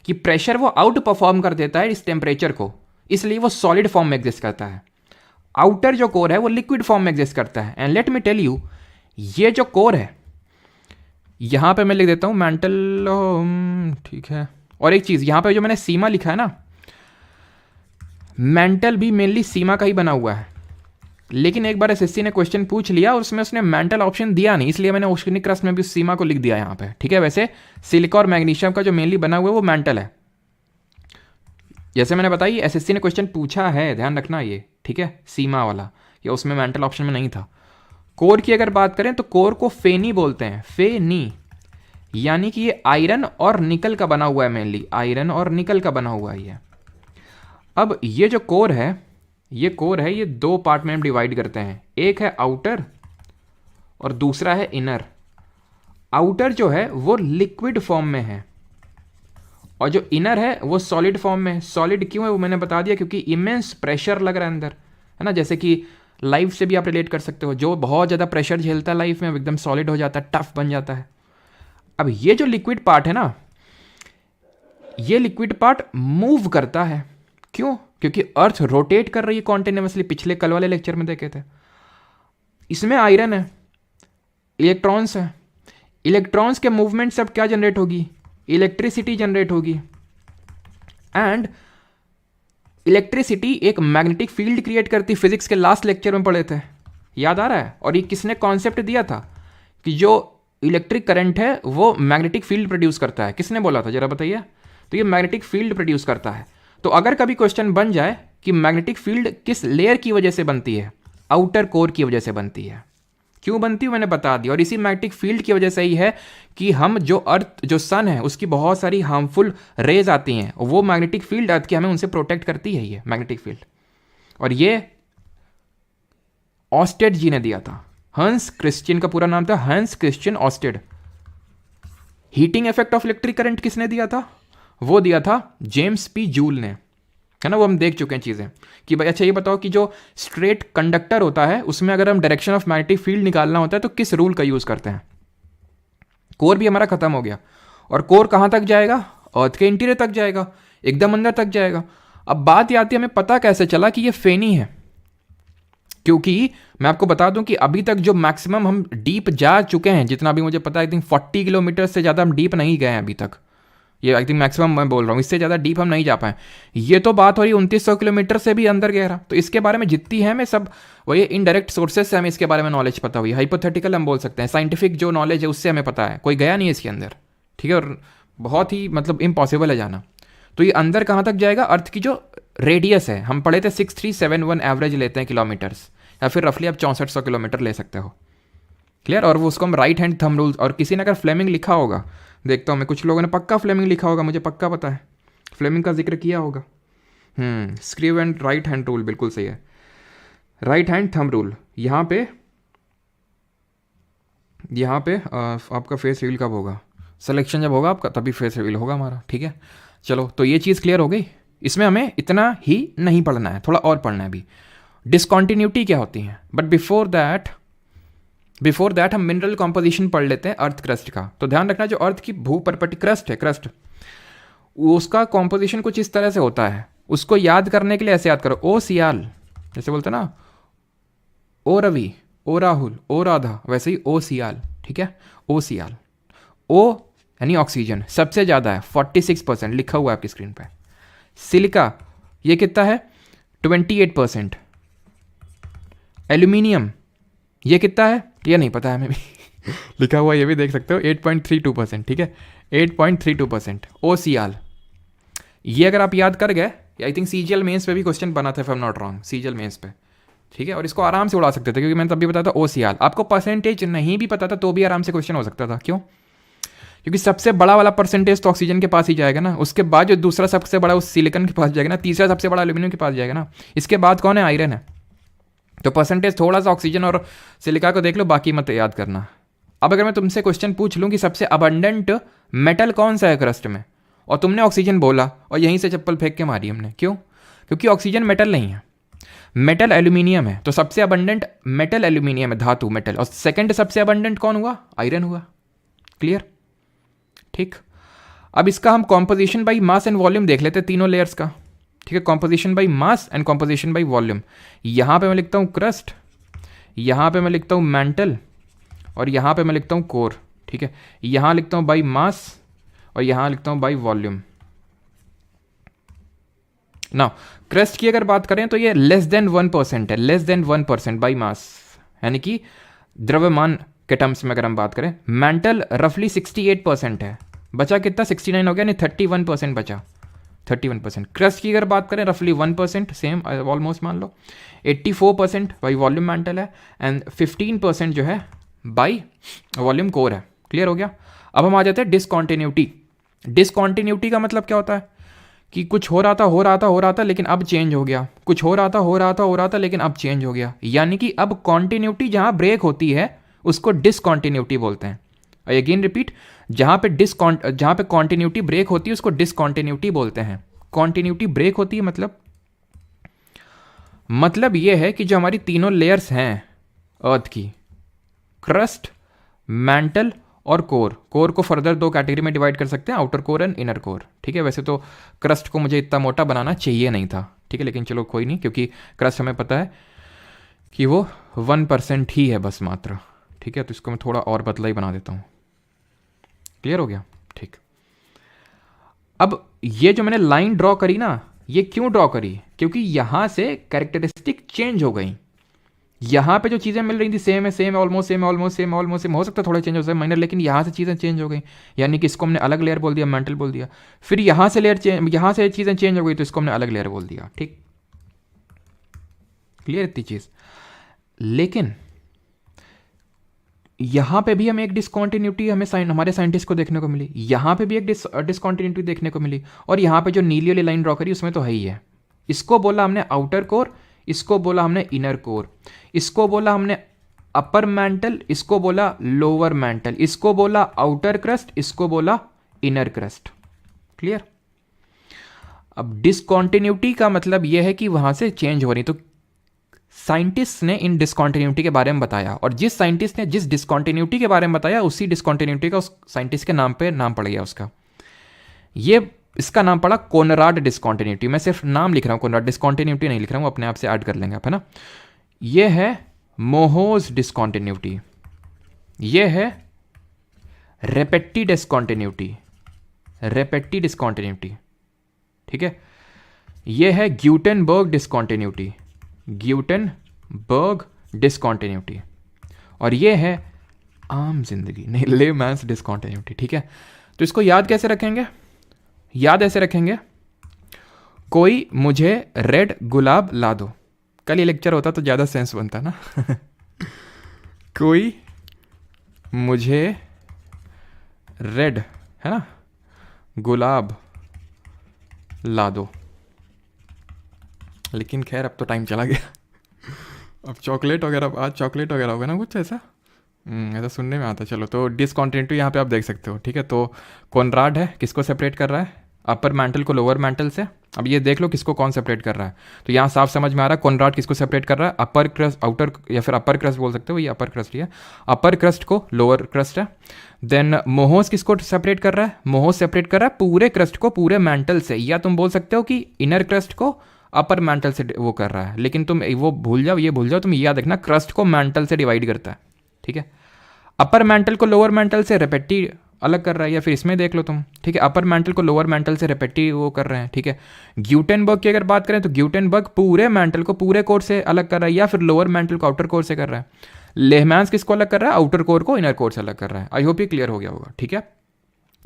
कि प्रेशर वो आउट परफॉर्म कर देता है इस टेम्परेचर को, इसलिए वो सॉलिड फॉर्म में एग्जिस्ट करता है। आउटर जो कोर है वो लिक्विड फॉर्म में एग्जिस्ट करता है। And let me tell you, ये जो कोर है, यहाँ पे मैं लिख देता हूँ मेंटल, ठीक है। और एक चीज़ यहाँ पे जो मैंने सीमा लिखा है ना, मेंटल भी मेनली सीमा का ही बना हुआ है। लेकिन एक बार एसएससी ने क्वेश्चन पूछ लिया और उसमें उसने मेंटल ऑप्शन दिया नहीं, इसलिए मैंने ओशनिक क्रस्ट में भी उस सीमा को लिख दिया यहाँ पे, ठीक है। वैसे सिलिका और मैग्नीशियम का जो मेनली बना हुआ है वो मेंटल है, जैसे मैंने बताई। एसएससी ने क्वेश्चन पूछा है, ध्यान रखना ये, ठीक है, सीमा वाला, या उसमें मेंटल ऑप्शन में नहीं था। कोर की अगर बात करें तो कोर को फेनी बोलते हैं, फेनी, यानी कि ये आयरन और निकल का बना हुआ है, मेनली आयरन और निकल का बना हुआ है ये। अब ये जो कोर है, ये दो पार्ट में हम डिवाइड करते हैं, एक है आउटर और दूसरा है इनर। आउटर जो है वो लिक्विड फॉर्म में है और जो इनर है वो सॉलिड फॉर्म में है। सॉलिड क्यों है वो मैंने बता दिया, क्योंकि इमेंस प्रेशर लग रहा है अंदर, है ना। जैसे कि लाइफ से भी आप रिलेट कर सकते हो, जो बहुत ज़्यादा प्रेशर झेलता है लाइफ में वो एकदम सॉलिड हो जाता है, टफ बन जाता है। अब ये जो लिक्विड पार्ट है ना, ये लिक्विड पार्ट मूव करता है। क्यों? क्योंकि अर्थ रोटेट कर रही है कॉन्टिन्यूसली, पिछले कल वाले लेक्चर में देखे थे। इसमें आयरन है, इलेक्ट्रॉन्स है, इलेक्ट्रॉन्स के मूवमेंट से अब क्या जनरेट होगी, इलेक्ट्रिसिटी जनरेट होगी। एंड इलेक्ट्रिसिटी एक मैग्नेटिक फील्ड क्रिएट करती, फिजिक्स के लास्ट लेक्चर में पढ़े थे, याद आ रहा है। और ये किसने कॉन्सेप्ट दिया था कि जो इलेक्ट्रिक करंट है वो मैग्नेटिक फील्ड प्रोड्यूस करता है, किसने बोला था जरा बताइए। तो ये मैग्नेटिक फील्ड प्रोड्यूस करता है। तो अगर कभी क्वेश्चन बन जाए कि मैग्नेटिक फील्ड किस लेयर की वजह से बनती है, आउटर कोर की वजह से बनती है। क्यों बनती है मैंने बता दिया। और इसी मैग्नेटिक फील्ड की वजह से ही है कि हम जो अर्थ, जो सन है, उसकी बहुत सारी हार्मफुल रेज आती हैं, वो मैग्नेटिक फील्ड अर्थ की हमें उनसे प्रोटेक्ट करती है, ये मैग्नेटिक फील्ड। और ये ऑस्टेड जी ने दिया था, हंस क्रिश्चियन का पूरा नाम था हंस Christian Oersted. Heating effect of electric current किसने दिया था, वो दिया था जेम्स पी जूल ने, है ना। वो हम देख चुके हैं चीज़ें कि भाई अच्छा ये बताओ कि जो स्ट्रेट कंडक्टर होता है उसमें अगर हम डायरेक्शन ऑफ मैग्नेटिक फील्ड निकालना होता है तो किस रूल का यूज़ करते हैं। कोर भी हमारा खत्म हो गया, और कोर कहाँ तक जाएगा, अर्थ के इंटीरियर तक जाएगा, एकदम अंदर तक जाएगा। अब बात ये आती है हमें पता कैसे चला कि ये फेनी है, क्योंकि मैं आपको बता दूं कि अभी तक जो मैक्सिमम हम डीप जा चुके हैं, जितना भी मुझे पता है, आई थिंक 40 किलोमीटर से ज़्यादा हम डीप नहीं गए हैं अभी तक। ये आई थिंक मैक्सिमम मैं बोल रहा हूँ, इससे ज़्यादा डीप हम नहीं जा पाए। ये तो बात हो रही 2900 किलोमीटर से भी अंदर गहरा। तो इसके बारे में जितनी है मैं सब वही इनडायरेक्ट सोर्सेज से हमें इसके बारे में नॉलेज पता हुई, हाइपोथेटिकल हम बोल सकते हैं, साइंटिफिक जो नॉलेज है उससे हमें पता है, कोई गया नहीं है इसके अंदर, ठीक है। और बहुत ही मतलब इम्पॉसिबल है जाना। तो ये अंदर कहाँ तक जाएगा, अर्थ की जो रेडियस है, हम पढ़े थे 6371 एवरेज लेते हैं किलोमीटर्स, या फिर रफली आप 6400 किलोमीटर ले सकते हो, क्लियर। और वो उसको हम राइट हैंड थंब रूल, और किसी ने अगर फ्लेमिंग लिखा होगा, देखता हूँ मैं, कुछ लोगों ने पक्का फ्लेमिंग लिखा होगा, मुझे पक्का पता है, फ्लेमिंग का जिक्र किया होगा। Screw and right hand rule बिल्कुल सही है, राइट हैंड थंब रूल। यहाँ पे आपका फेस रिवील कब होगा, सिलेक्शन जब होगा आपका तभी फेस रिवील होगा हमारा, ठीक है। चलो तो ये चीज़ क्लियर हो गई। इसमें हमें इतना ही नहीं पढ़ना है, थोड़ा और पढ़ना है अभी। डिसकॉन्टिन्यूटी क्या होती है, बट बिफोर दैट हम मिनरल कॉम्पोजिशन पढ़ लेते हैं अर्थ क्रस्ट का। तो ध्यान रखना जो अर्थ की भूपर्पटी क्रस्ट है, क्रस्ट, उसका कॉम्पोजिशन कुछ इस तरह से होता है। उसको याद करने के लिए ऐसे याद करो, ओ सियाल, जैसे बोलते ना, ओ रवि, ओ राहुल, ओ राधा, वैसे ही ओ सियाल, ठीक है। ओ सियाल, ओ यानी ऑक्सीजन सबसे ज़्यादा है 46%, लिखा हुआ है आपकी स्क्रीन पे। सिलिका ये कितना है 28%। एल्यूमिनियम ये कितना है, ये नहीं पता है हमें भी लिखा हुआ ये भी देख सकते हो 8.32%, ठीक है 8.32%। ओ सियाल ये अगर आप याद कर गए, आई थिंक सीजीएल मेंस पे भी क्वेश्चन बना था if I am not wrong, CGL mains पे, ठीक है। और इसको आराम से उड़ा सकते थे, क्योंकि मैंने तभी बताया था ओ सियाल। आपको परसेंटेज नहीं भी पता था तो भी आराम से क्वेश्चन हो सकता था। क्यों? क्योंकि सबसे बड़ा वाला परसेंटेज तो ऑक्सीजन के पास ही जाएगा ना, उसके बाद जो दूसरा सबसे बड़ा उस सिलिकॉन के पास जाएगा ना, तीसरा सबसे बड़ा एल्यूमिनियम के पास जाएगा ना, इसके बाद कौन है, आयरन है। तो परसेंटेज थोड़ा सा ऑक्सीजन और सिलिका को देख लो, बाकी मत याद करना। अब अगर मैं तुमसे क्वेश्चन पूछ लूँ कि सबसे अबंडेंट मेटल कौन सा है क्रस्ट में, और तुमने ऑक्सीजन बोला और यहीं से चप्पल फेंक के मारी हमने, क्यों? क्योंकि ऑक्सीजन मेटल नहीं है, मेटल एल्यूमिनियम है। तो सबसे अबंडेंट मेटल एल्यूमिनियम है, धातु मेटल। और सेकंड सबसे अबंडेंट कौन हुआ, आयरन हुआ। क्लियर? ठीक। अब इसका हम composition by mass and volume देख लेते हैं, तीनों लेयर्स का, ठीक है। Composition by mass and composition by volume. यहाँ पे मैं लिखता हूँ क्रस्ट, यहाँ पे मैं लिखता हूँ मैंटल, और यहाँ पे मैं लिखता हूँ कोर, ठीक है। यहाँ लिखता हूँ बाई मास और यहाँ लिखता हूँ बाई वॉल्यूम। नाउ क्रस्ट की अगर बात करें तो ये लेस देन 1% है, लेस देन 1% बाई मास, यानी कि द्रव्यमान के टर्म्स में अगर हम बात करें। मैंटल रफली 68% है, बचा कितना 69 हो गया, नहीं 31% बचा, 31%। क्रस्ट की अगर बात करें रफली 1%, सेम ऑलमोस्ट मान लो। 84% बाई वॉल्यूम मैंटल है, एंड 15% जो है बाई वॉल्यूम कोर है। क्लियर हो गया? अब हम आ जाते हैं डिसकॉन्टिन्यूटी। डिसकॉन्टिन्यूटी का मतलब क्या होता है कि कुछ हो रहा था लेकिन अब चेंज हो गया, कुछ हो रहा था लेकिन अब चेंज हो गया, यानी कि अब कॉन्टिन्यूटी जहां ब्रेक होती है उसको डिसकॉन्टिन्यूटी बोलते हैं। आई अगेन रिपीट, जहां पे कॉन्टिन्यूटी ब्रेक होती है उसको डिसकॉन्टिन्यूटी बोलते हैं। कॉन्टिन्यूटी ब्रेक होती है मतलब ये है कि जो हमारी तीनों लेयर्स हैं अर्थ की, क्रस्ट, मैंटल और कोर, कोर को फर्दर दो कैटेगरी में डिवाइड कर सकते हैं, outer core and inner core. ठीक है, वैसे तो क्रस्ट को मुझे इतना मोटा बनाना चाहिए नहीं था, ठीक है, लेकिन चलो कोई नहीं, क्योंकि क्रस्ट हमें पता है कि वो 1% ही है बस मात्र। ठीक है, तो इसको मैं थोड़ा और पतला ही बना देता हूँ। क्लियर हो गया? ठीक। अब ये जो मैंने लाइन ड्रॉ करी ना, ये क्यों ड्रॉ करी? क्योंकि यहां से कैरेक्टरिस्टिक चेंज हो गई। यहां पे जो चीजें मिल रही थी सेम है, ऑलमोस्ट सेम, हो सकता है थोड़ा चेंज हो जाए माइनर, लेकिन यहां से चीजें चेंज हो गई, यानी कि इसको हमने अलग लेयर बोल दिया, मेंटल बोल दिया। फिर यहां से चीजें चेंज हो गई तो इसको हमने अलग लेयर बोल दिया। ठीक, क्लियर इतनी चीज? लेकिन यहां पे भी हमें एक डिसकॉन्टिन्यूटी हमारे साइंटिस्ट को देखने को मिली, यहां पे भी एक डिसकॉन्टिन्यूटी देखने को मिली, और यहां पे जो नीली वाली लाइन ड्रॉ करी उसमें तो है ही है। इसको बोला हमने आउटर कोर, इसको बोला हमने इनर कोर, इसको बोला हमने अपर मैंटल, इसको बोला लोअर मैंटल, इसको बोला आउटर क्रस्ट, इसको बोला इनर क्रस्ट। क्लियर? अब डिसकॉन्टिन्यूटी का मतलब यह है कि वहां से चेंज हो रही, तो साइंटिस्ट ने इन डिसकॉन्टिन्यूटी के बारे में बताया, और जिस साइंटिस्ट ने जिस डिसकॉन्टिन्यूटी के बारे में बताया उसी डिसकॉन्टिन्यूटी का उस साइंटिस्ट के नाम पे नाम पड़ गया उसका। ये इसका नाम पड़ा कोनराड डिसकॉन्टिन्यूटी। मैं सिर्फ नाम लिख रहा हूं, कोनराड डिसकॉन्टिन्यूटी नहीं लिख रहा हूं, अपने आप से ऐड कर लेंगे आप, है ना। ये है मोहोज डिसकॉन्टिन्यूटी, ये है रेपेट्टी डिसकॉन्टिन्यूटी, रेपेट्टी डिसकॉन्टिन्यूटी, ठीक है। ये है ग्यूटेनबर्ग डिसकॉन्टिन्यूटी, ग्यूटेनबर्ग डिसकॉन्टिन्यूटी, और ये है आम जिंदगी नहीं लेमैन्स डिसकॉन्टिन्यूटी। ठीक है, तो इसको याद कैसे रखेंगे? याद ऐसे रखेंगे, कोई मुझे रेड गुलाब ला दो। कल ये लेक्चर होता तो ज़्यादा सेंस बनता ना कोई मुझे रेड, है ना, गुलाब ला दो। लेकिन खैर अब तो टाइम चला गया अब चॉकलेट वगैरह, आज चॉकलेट वगैरह होगा ना कुछ ऐसा, ऐसा सुनने में आता है। चलो, तो डिसकॉन्टिन्यूटी यहाँ पे आप देख सकते हो। ठीक है, तो कोनराड है, किसको सेपरेट कर रहा है? अपर मैंटल को लोअर मैंटल से। अब ये देख लो किसको कौन सेपरेट कर रहा है, तो यहाँ साफ समझ में आ रहा है कोनराड किसको सेपरेट कर रहा है, अपर क्रस्ट, आउटर, या फिर अपर क्रस्ट बोल सकते हो, ये अपर क्रस्ट ही है, अपर क्रस्ट को लोअर क्रस्ट है। देन मोहोस किसको सेपरेट कर रहा है? मोहोस सेपरेट कर रहा है पूरे क्रस्ट को पूरे मैंटल से, या तुम बोल सकते हो कि इनर क्रस्ट को अपर मैंटल से वो कर रहा है, लेकिन तुम वो भूल जाओ, ये भूल जाओ, तुम याद रखना क्रस्ट को मैंटल से डिवाइड करता है। ठीक है, अपर मैंटल को लोअर मैंटल से रेपेट्टी अलग कर रहा है, या फिर इसमें देख लो तुम। ठीक है, अपर मैंटल को लोअर मैंटल से रेपेट्टी वो कर रहे हैं। ठीक है, ग्यूटेनबर्ग की अगर बात करें तो ग्यूटेनबर्ग पूरे मैंटल को पूरे कोर से अलग कर रहा है, या फिर लोअर मैंटल को आउटर कोर से कर रहा है। लेहमैन्स किसको अलग कर रहा है? आउटर कोर को इनर कोर से अलग कर रहा है। आई होप ये क्लियर हो गया होगा। ठीक है,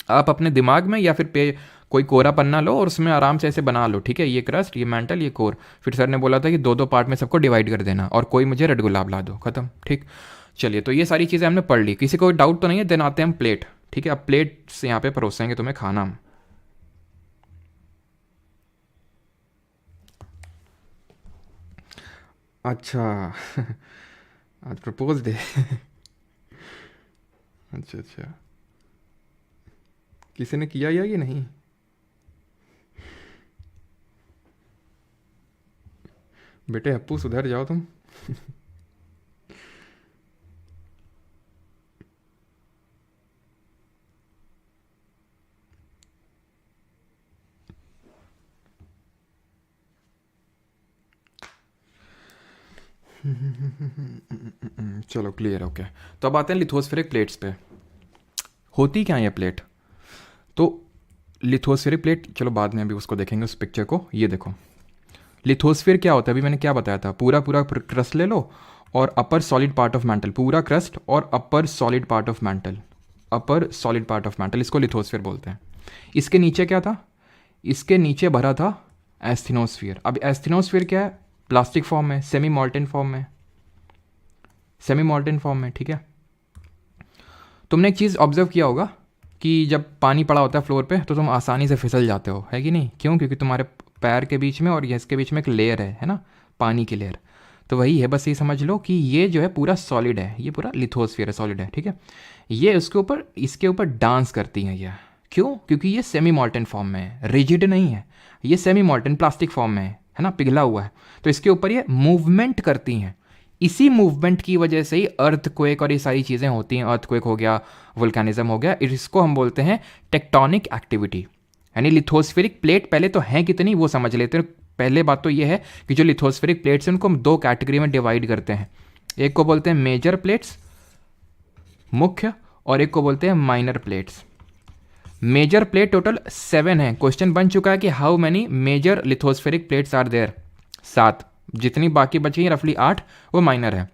आप अपने दिमाग में या फिर पे कोई कोरा पन्ना लो और उसमें आराम से ऐसे बना लो। ठीक है, ये क्रस्ट, ये मैंटल, ये कोर। फिर सर ने बोला था कि दो दो पार्ट में सबको डिवाइड कर देना, और कोई मुझे रेड गुलाब ला दो, खत्म। ठीक, चलिए, तो ये सारी चीज़ें हमने पढ़ ली, किसी को डाउट तो नहीं है? देन आते हैं हम प्लेट। ठीक है, अब प्लेट से यहाँ पे परोसेंगे तुम्हें खाना हम। अच्छा आज प्रपोज डे अच्छा अच्छा, किसी ने किया या ये नहीं? बेटे अप्पू सुधर जाओ तुम चलो क्लियर, ओके। तो अब आते हैं लिथोस्फेरिक प्लेट्स पे। होती क्या है ये प्लेट? तो लिथोस्फेरिक प्लेट, चलो बाद में अभी उसको देखेंगे उस पिक्चर को। ये देखो लिथोस्फीयर क्या होता है, अभी मैंने क्या बताया था, पूरा पूरा क्रस्ट ले लो और upper solid part of mantle, पूरा क्रस्ट और upper solid part of mantle, upper solid part of mantle, इसको लिथोस्फीयर बोलते हैं। इसके नीचे क्या था? इसके नीचे भरा था एस्थेनोस्फीयर। अब एस्थेनोस्फीयर क्या है? प्लास्टिक फॉर्म में, सेमी मॉल्टन फॉर्म में, सेमी मॉल्टन फॉर्म में। ठीक है, तुमने एक चीज़ ऑब्जर्व किया होगा, कि जब पानी पड़ा होता है फ्लोर पे तो तुम आसानी से फिसल जाते हो, है कि नहीं? क्यों? क्योंकि तुम्हारे पैर के बीच में और इसके बीच में एक लेयर है ना, पानी की लेयर। तो वही है, बस ये समझ लो कि ये जो है पूरा सॉलिड है, ये पूरा लिथोस्फीयर है, सॉलिड है, ठीक है। ये इसके ऊपर डांस करती हैं ये। क्यों? क्योंकि ये सेमी मॉल्टन फॉर्म में है, रिजिड नहीं है, ये सेमी मॉल्टन प्लास्टिक फॉर्म में है ना, पिघला हुआ है। तो इसके ऊपर ये मूवमेंट करती हैं। इसी मूवमेंट की वजह से ही अर्थक्वेक और ये सारी चीज़ें होती हैं। अर्थक्वेक हो गया, वोल्केनिज्म हो गया, इसको हम बोलते हैं टेक्टोनिक एक्टिविटी। यानी लिथोस्फेरिक प्लेट पहले तो हैं कितनी वो समझ लेते हैं। पहले बात तो ये है कि जो लिथोस्फेरिक प्लेट्स हैं उनको हम दो कैटेगरी में डिवाइड करते हैं। एक को बोलते हैं मेजर प्लेट्स, मुख्य, और एक को बोलते हैं minor plates. Major plate total 7 है। क्वेश्चन बन चुका है कि how many major lithospheric plates are there, 7। जितनी बाकी बची हैं रफली 8 वो माइनर है।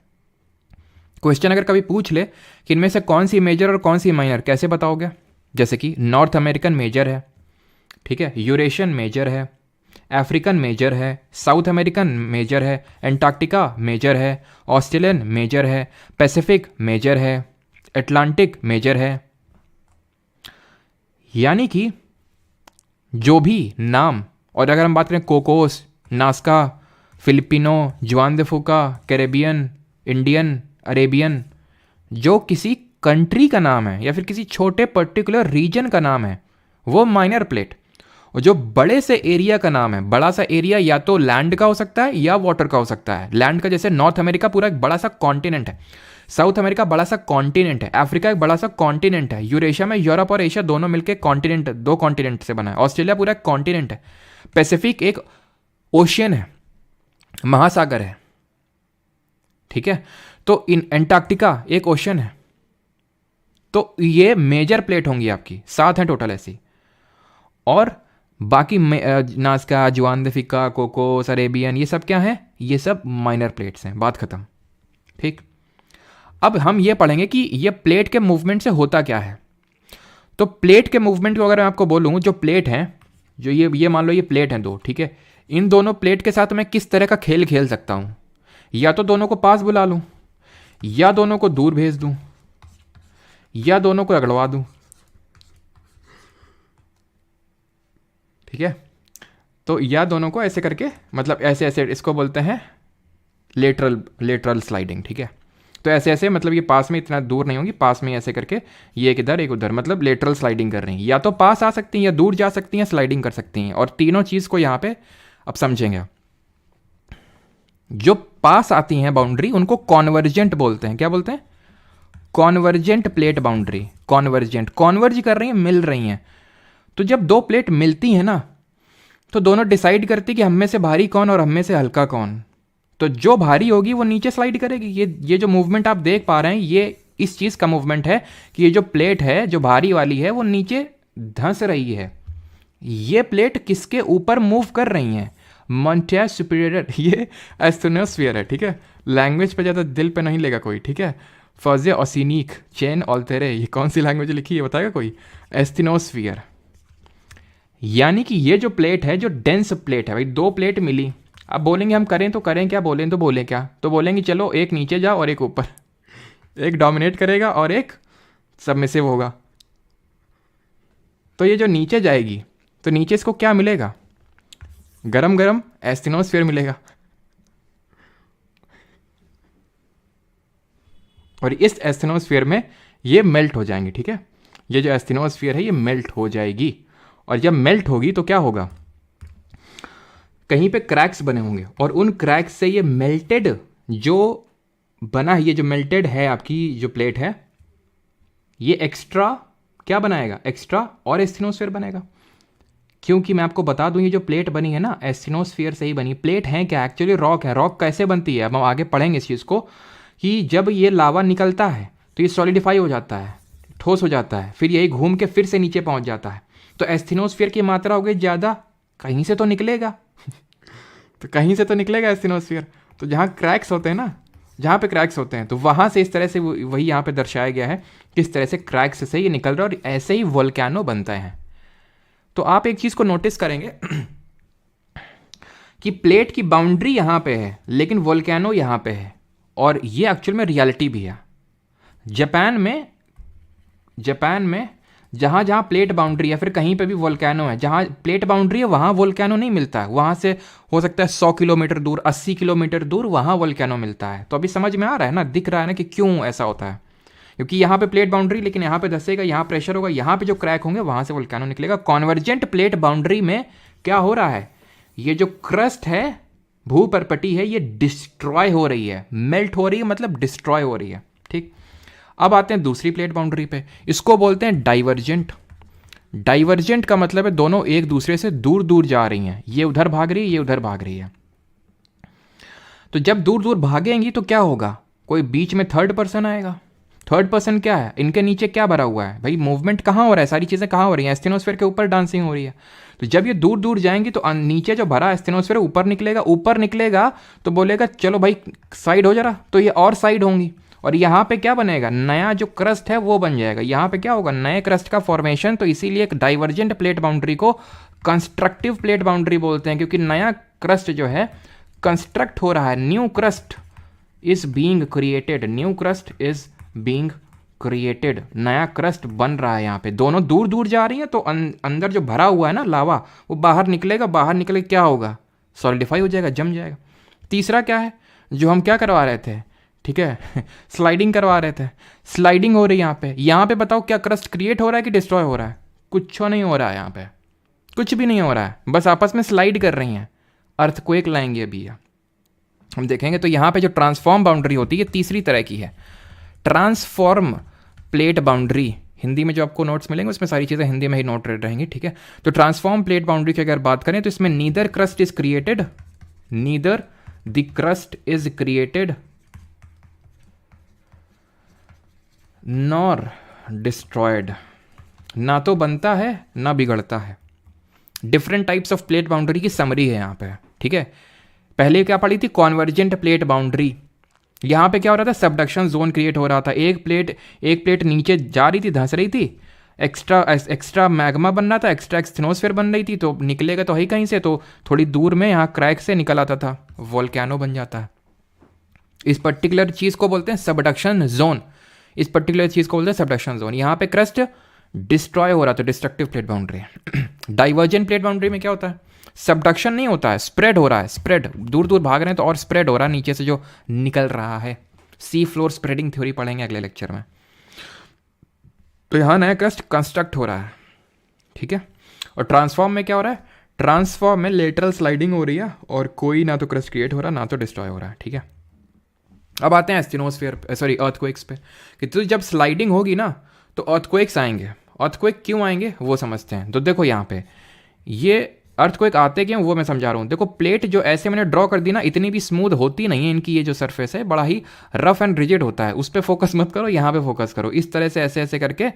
क्वेश्चन अगर कभी पूछ ले कि इनमें से कौन सी मेजर और कौन सी माइनर, कैसे बताओगे? जैसे कि नॉर्थ अमेरिकन मेजर है, ठीक है, यूरेशियन मेजर है, अफ्रीकन मेजर है, साउथ अमेरिकन मेजर है, एंटार्क्टिका मेजर है, ऑस्ट्रेलियन मेजर है, पैसिफिक मेजर है, अटलांटिक मेजर है। यानी कि जो भी नाम, और अगर हम बात करें कोकोस, नास्का, फिलिपिनो, जुआन दे फूका, कैरेबियन, इंडियन, अरेबियन, जो किसी कंट्री का नाम है या फिर किसी छोटे पर्टिकुलर रीजन का नाम है वो माइनर प्लेट। और जो बड़े से एरिया का नाम है, बड़ा सा एरिया या तो लैंड का हो सकता है या वाटर का हो सकता है। लैंड का जैसे नॉर्थ अमेरिका पूरा एक बड़ा सा कॉन्टिनेंट है, साउथ अमेरिका बड़ा सा कॉन्टिनेंट है, अफ्रीका एक बड़ा सा कॉन्टिनेंट है, यूरेशिया में यूरोप और एशिया दोनों मिलकर कॉन्टिनेंट, 2 कॉन्टिनेंट से बना है, ऑस्ट्रेलिया पूरा एक कॉन्टिनेंट है, पैसिफिक एक ओशियन है, महासागर है, ठीक है। तो इन एंटार्क्टिका एक ओशन है। तो ये मेजर प्लेट होंगी आपकी, 7 हैं टोटल ऐसी। और बाकी नास्का, जुआन दे फिका, कोकोस, अरेबियन, ये सब क्या है? ये सब माइनर प्लेट्स हैं। बात खत्म, ठीक। अब हम ये पढ़ेंगे कि ये प्लेट के मूवमेंट से होता क्या है। तो प्लेट के मूवमेंट को अगर मैं आपको बोलूँ, जो प्लेट हैं, जो ये मान लो ये प्लेट हैं 2, ठीक है। इन दोनों प्लेट के साथ मैं किस तरह का खेल खेल सकता हूँ? या तो दोनों को पास बुला लूँ, या दोनों को दूर भेज दूँ, या दोनों को रगड़वा दूँ, ठीक है। तो या दोनों को ऐसे करके, मतलब ऐसे ऐसे, इसको बोलते हैं लेटरल स्लाइडिंग, ठीक है। तो ऐसे ऐसे, मतलब ये पास में इतना दूर नहीं होगी, पास में ऐसे करके ये एक इधर एक उधर, मतलब लेटरल स्लाइडिंग कर रही हैं। या तो पास आ सकती हैं, या दूर जा सकती हैं, स्लाइडिंग कर सकती हैं। और तीनों चीज़ को यहाँ पे अब समझेंगे। जो पास आती हैं बाउंड्री उनको कॉन्वर्जेंट बोलते हैं। क्या बोलते हैं? Convergent plate boundary. Convergent, converge कर रही हैं, मिल रही हैं। तो जब 2 प्लेट मिलती हैं ना, तो दोनों डिसाइड करती कि हम में से भारी कौन और हम में से हल्का कौन। तो जो भारी होगी वो नीचे स्लाइड करेगी। ये जो मूवमेंट आप देख पा रहे हैं, ये इस चीज़ का मूवमेंट है कि ये जो प्लेट है, जो भारी वाली है, वो नीचे धंस रही है। ये प्लेट किसके ऊपर मूव कर रही हैं? मॉन्टे सुपीरियर, ये एस्थेनोस्फीयर है, ठीक है। लैंग्वेज पे ज़्यादा दिल पे नहीं लेगा कोई, ठीक है। फजे ओसिनिक चेन ऑल्टेरे, ये कौन सी लैंग्वेज लिखी है बताएगा कोई? एस्थेनोस्फीयर। यानी कि ये जो प्लेट है, जो डेंस प्लेट है भाई, 2 प्लेट मिली। अब बोलेंगे हम करें तो करें क्या, बोलें तो बोलें क्या? तो बोलेंगे चलो एक नीचे जाओ और एक ऊपर, एक डोमिनेट करेगा और एक सबमिसिव होगा। तो ये जो नीचे जाएगी, तो नीचे इसको क्या मिलेगा? गरम गरम एस्थेनोस्फीयर मिलेगा। और इस एस्थेनोस्फीयर में ये मेल्ट हो जाएंगी, ठीक है। ये जो एस्थेनोस्फीयर है ये मेल्ट हो जाएगी। और जब मेल्ट होगी तो क्या होगा? कहीं पे क्रैक्स बने होंगे, और उन क्रैक्स से ये मेल्टेड जो बना है, ये जो मेल्टेड है आपकी जो प्लेट है, ये एक्स्ट्रा क्या बनाएगा? एक्स्ट्रा और एस्थेनोस्फीयर बनेगा। क्योंकि मैं आपको बता दूं, ये जो प्लेट बनी है ना, एस्थेनोस्फीयर से ही बनी। प्लेट है क्या? एक्चुअली रॉक है। रॉक कैसे बनती है अब हम आगे पढ़ेंगे इस चीज़ को, कि जब ये लावा निकलता है तो ये सॉलिडिफाई हो जाता है, ठोस हो जाता है, फिर यही घूम के फिर से नीचे पहुंच जाता है। तो एस्थेनोस्फीयर की मात्रा हो गई ज़्यादा, कहीं से तो निकलेगा तो कहीं से तो निकलेगा एस्थेनोस्फीयर। तो जहाँ क्रैक्स होते हैं ना, जहाँ पे क्रैक्स होते हैं, तो वहाँ से इस तरह से वही यहाँ पे दर्शाया गया है किस तरह से क्रैक्स से ये निकल रहा है, और ऐसे ही वोल्केनो बनता है। तो आप एक चीज़ को नोटिस करेंगे कि प्लेट की बाउंड्री यहाँ पे है लेकिन वोल्केनो यहाँ पे है, और ये एक्चुअल में रियलिटी भी है। जापान में जहाँ जहाँ प्लेट बाउंड्री या फिर कहीं पे भी वोल्केनो है, जहाँ प्लेट बाउंड्री है वहाँ वोल्केनो नहीं मिलता है, वहाँ से हो सकता है 100 किलोमीटर दूर, 80 किलोमीटर दूर वहाँ वोल्केनो मिलता है। तो अभी समझ में आ रहा है ना, दिख रहा है ना कि क्यों ऐसा होता है, क्योंकि यहाँ पे प्लेट बाउंड्री, लेकिन यहाँ पे धसेगा, यहाँ प्रेशर होगा, यहाँ पे जो क्रैक होंगे वहाँ से वोल्केनो निकलेगा। कॉन्वर्जेंट प्लेट बाउंड्री में क्या हो रहा है, ये जो क्रस्ट है, भूपर्पटी है, ये डिस्ट्रॉय हो रही है, मेल्ट हो रही है, मतलब डिस्ट्रॉय हो रही है। ठीक, अब आते हैं दूसरी प्लेट बाउंड्री पे, इसको बोलते हैं डाइवर्जेंट। डाइवर्जेंट का मतलब है दोनों एक दूसरे से दूर दूर जा रही हैं, ये उधर भाग रही है, ये उधर भाग रही है। तो जब दूर दूर भागेंगी तो क्या होगा, कोई बीच में थर्ड पर्सन आएगा। थर्ड पर्सन क्या है, इनके नीचे क्या भरा हुआ है भाई, मूवमेंट कहाँ हो रहा है, सारी चीज़ें कहाँ हो रही हैं, एस्थेनोस्फेयर के ऊपर डांसिंग हो रही है। तो जब ये दूर दूर जाएंगी तो नीचे जो भरा एस्थेनोस्फेयर ऊपर निकलेगा, ऊपर निकलेगा तो बोलेगा चलो भाई साइड हो जरा, तो ये और साइड होंगी, और यहाँ पे क्या बनेगा, नया जो क्रस्ट है वो बन जाएगा, यहाँ पे क्या होगा, नए क्रस्ट का फॉर्मेशन। तो इसीलिए एक डाइवर्जेंट प्लेट बाउंड्री को कंस्ट्रक्टिव प्लेट बाउंड्री बोलते हैं, क्योंकि नया क्रस्ट जो है कंस्ट्रक्ट हो रहा है, new crust is being created, new crust is being created, नया क्रस्ट बन रहा है। यहाँ पे दोनों दूर दूर जा रही हैं, तो अंदर जो भरा हुआ है ना लावा, वो बाहर निकलेगा, बाहर निकल के क्या होगा, सॉलिडिफाई हो जाएगा, जम जाएगा। तीसरा क्या है, जो हम क्या करवा रहे थे, ठीक है स्लाइडिंग करवा रहे थे, स्लाइडिंग हो रही है यहाँ पे बताओ क्या क्रस्ट क्रिएट हो रहा है कि डिस्ट्रॉय हो रहा है, कुछ नहीं हो रहा है, यहाँ पे कुछ भी नहीं हो रहा है, बस आपस में स्लाइड कर रही हैं। अर्थक्वेक लाएंगे अभी हम देखेंगे। तो यहाँ पे जो ट्रांसफॉर्म बाउंड्री होती है, तीसरी तरह की है, ट्रांसफॉर्म प्लेट बाउंड्री। हिंदी में जो आपको नोट्स मिलेंगे उसमें सारी चीज़ें हिंदी में ही नोट रहेंगी, ठीक है। तो ट्रांसफॉर्म प्लेट बाउंड्री की अगर बात करें तो इसमें neither crust is created, neither the crust is created nor destroyed, ना तो बनता है ना बिगड़ता है। Different types of plate boundary की समरी है यहाँ पे, ठीक है। पहले क्या पढ़ी थी, कॉन्वर्जेंट प्लेट बाउंड्री। यहाँ पे क्या हो रहा था, सबडक्शन जोन क्रिएट हो रहा था, एक प्लेट नीचे जा रही थी, धंस रही थी, एक्स्ट्रा मैग्मा बन रहा था, एक्स्ट्रा एस्थेनोस्फेयर बन रही थी, तो निकलेगा तो ही कहीं से, तो थोड़ी दूर में यहाँ क्रैक से निकल आता था, वोल्केनो बन जाता है। इस पर्टिकुलर चीज़ को बोलते हैं सबडक्शन जोन, इस पर्टिकुलर चीज़ को बोलते हैं सबडक्शन जोन। यहाँ पे क्रस्ट डिस्ट्रॉय हो रहा था, destructive plate boundary. Divergent plate boundary में क्या होता है, सबडक्शन नहीं होता है, स्प्रेड हो रहा है, स्प्रेड, दूर दूर भाग रहे हैं तो और स्प्रेड हो रहा है नीचे से जो निकल रहा है। सी फ्लोर स्प्रेडिंग थ्योरी पढ़ेंगे अगले लेक्चर में। तो यहाँ नया क्रस्ट कंस्ट्रक्ट हो रहा है, ठीक है। और ट्रांसफॉर्म में क्या हो रहा है, ट्रांसफॉर्म में लेटरल स्लाइडिंग हो रही है, और कोई ना तो क्रस्ट क्रिएट हो रहा है ना तो डिस्ट्रॉय हो रहा है, ठीक है। अब आते हैं एस्थेनोस्फेयर, सॉरी अर्थक्वेक्स पे, कि तो जब स्लाइडिंग होगी ना तो अर्थक्वेक्स आएंगे। अर्थक्वेक क्यों आएंगे वो समझते हैं। तो देखो यहाँ पे ये अर्थक्वेक आते क्यों वो मैं समझा रहा हूँ। देखो प्लेट जो ऐसे मैंने ड्रॉ कर दी ना, इतनी भी स्मूथ होती नहीं है इनकी, ये जो सरफेस है बड़ा ही रफ एंड रिजिड होता है, उस पर फोकस मत करो, यहाँ पे फोकस करो। इस तरह से ऐसे ऐसे करके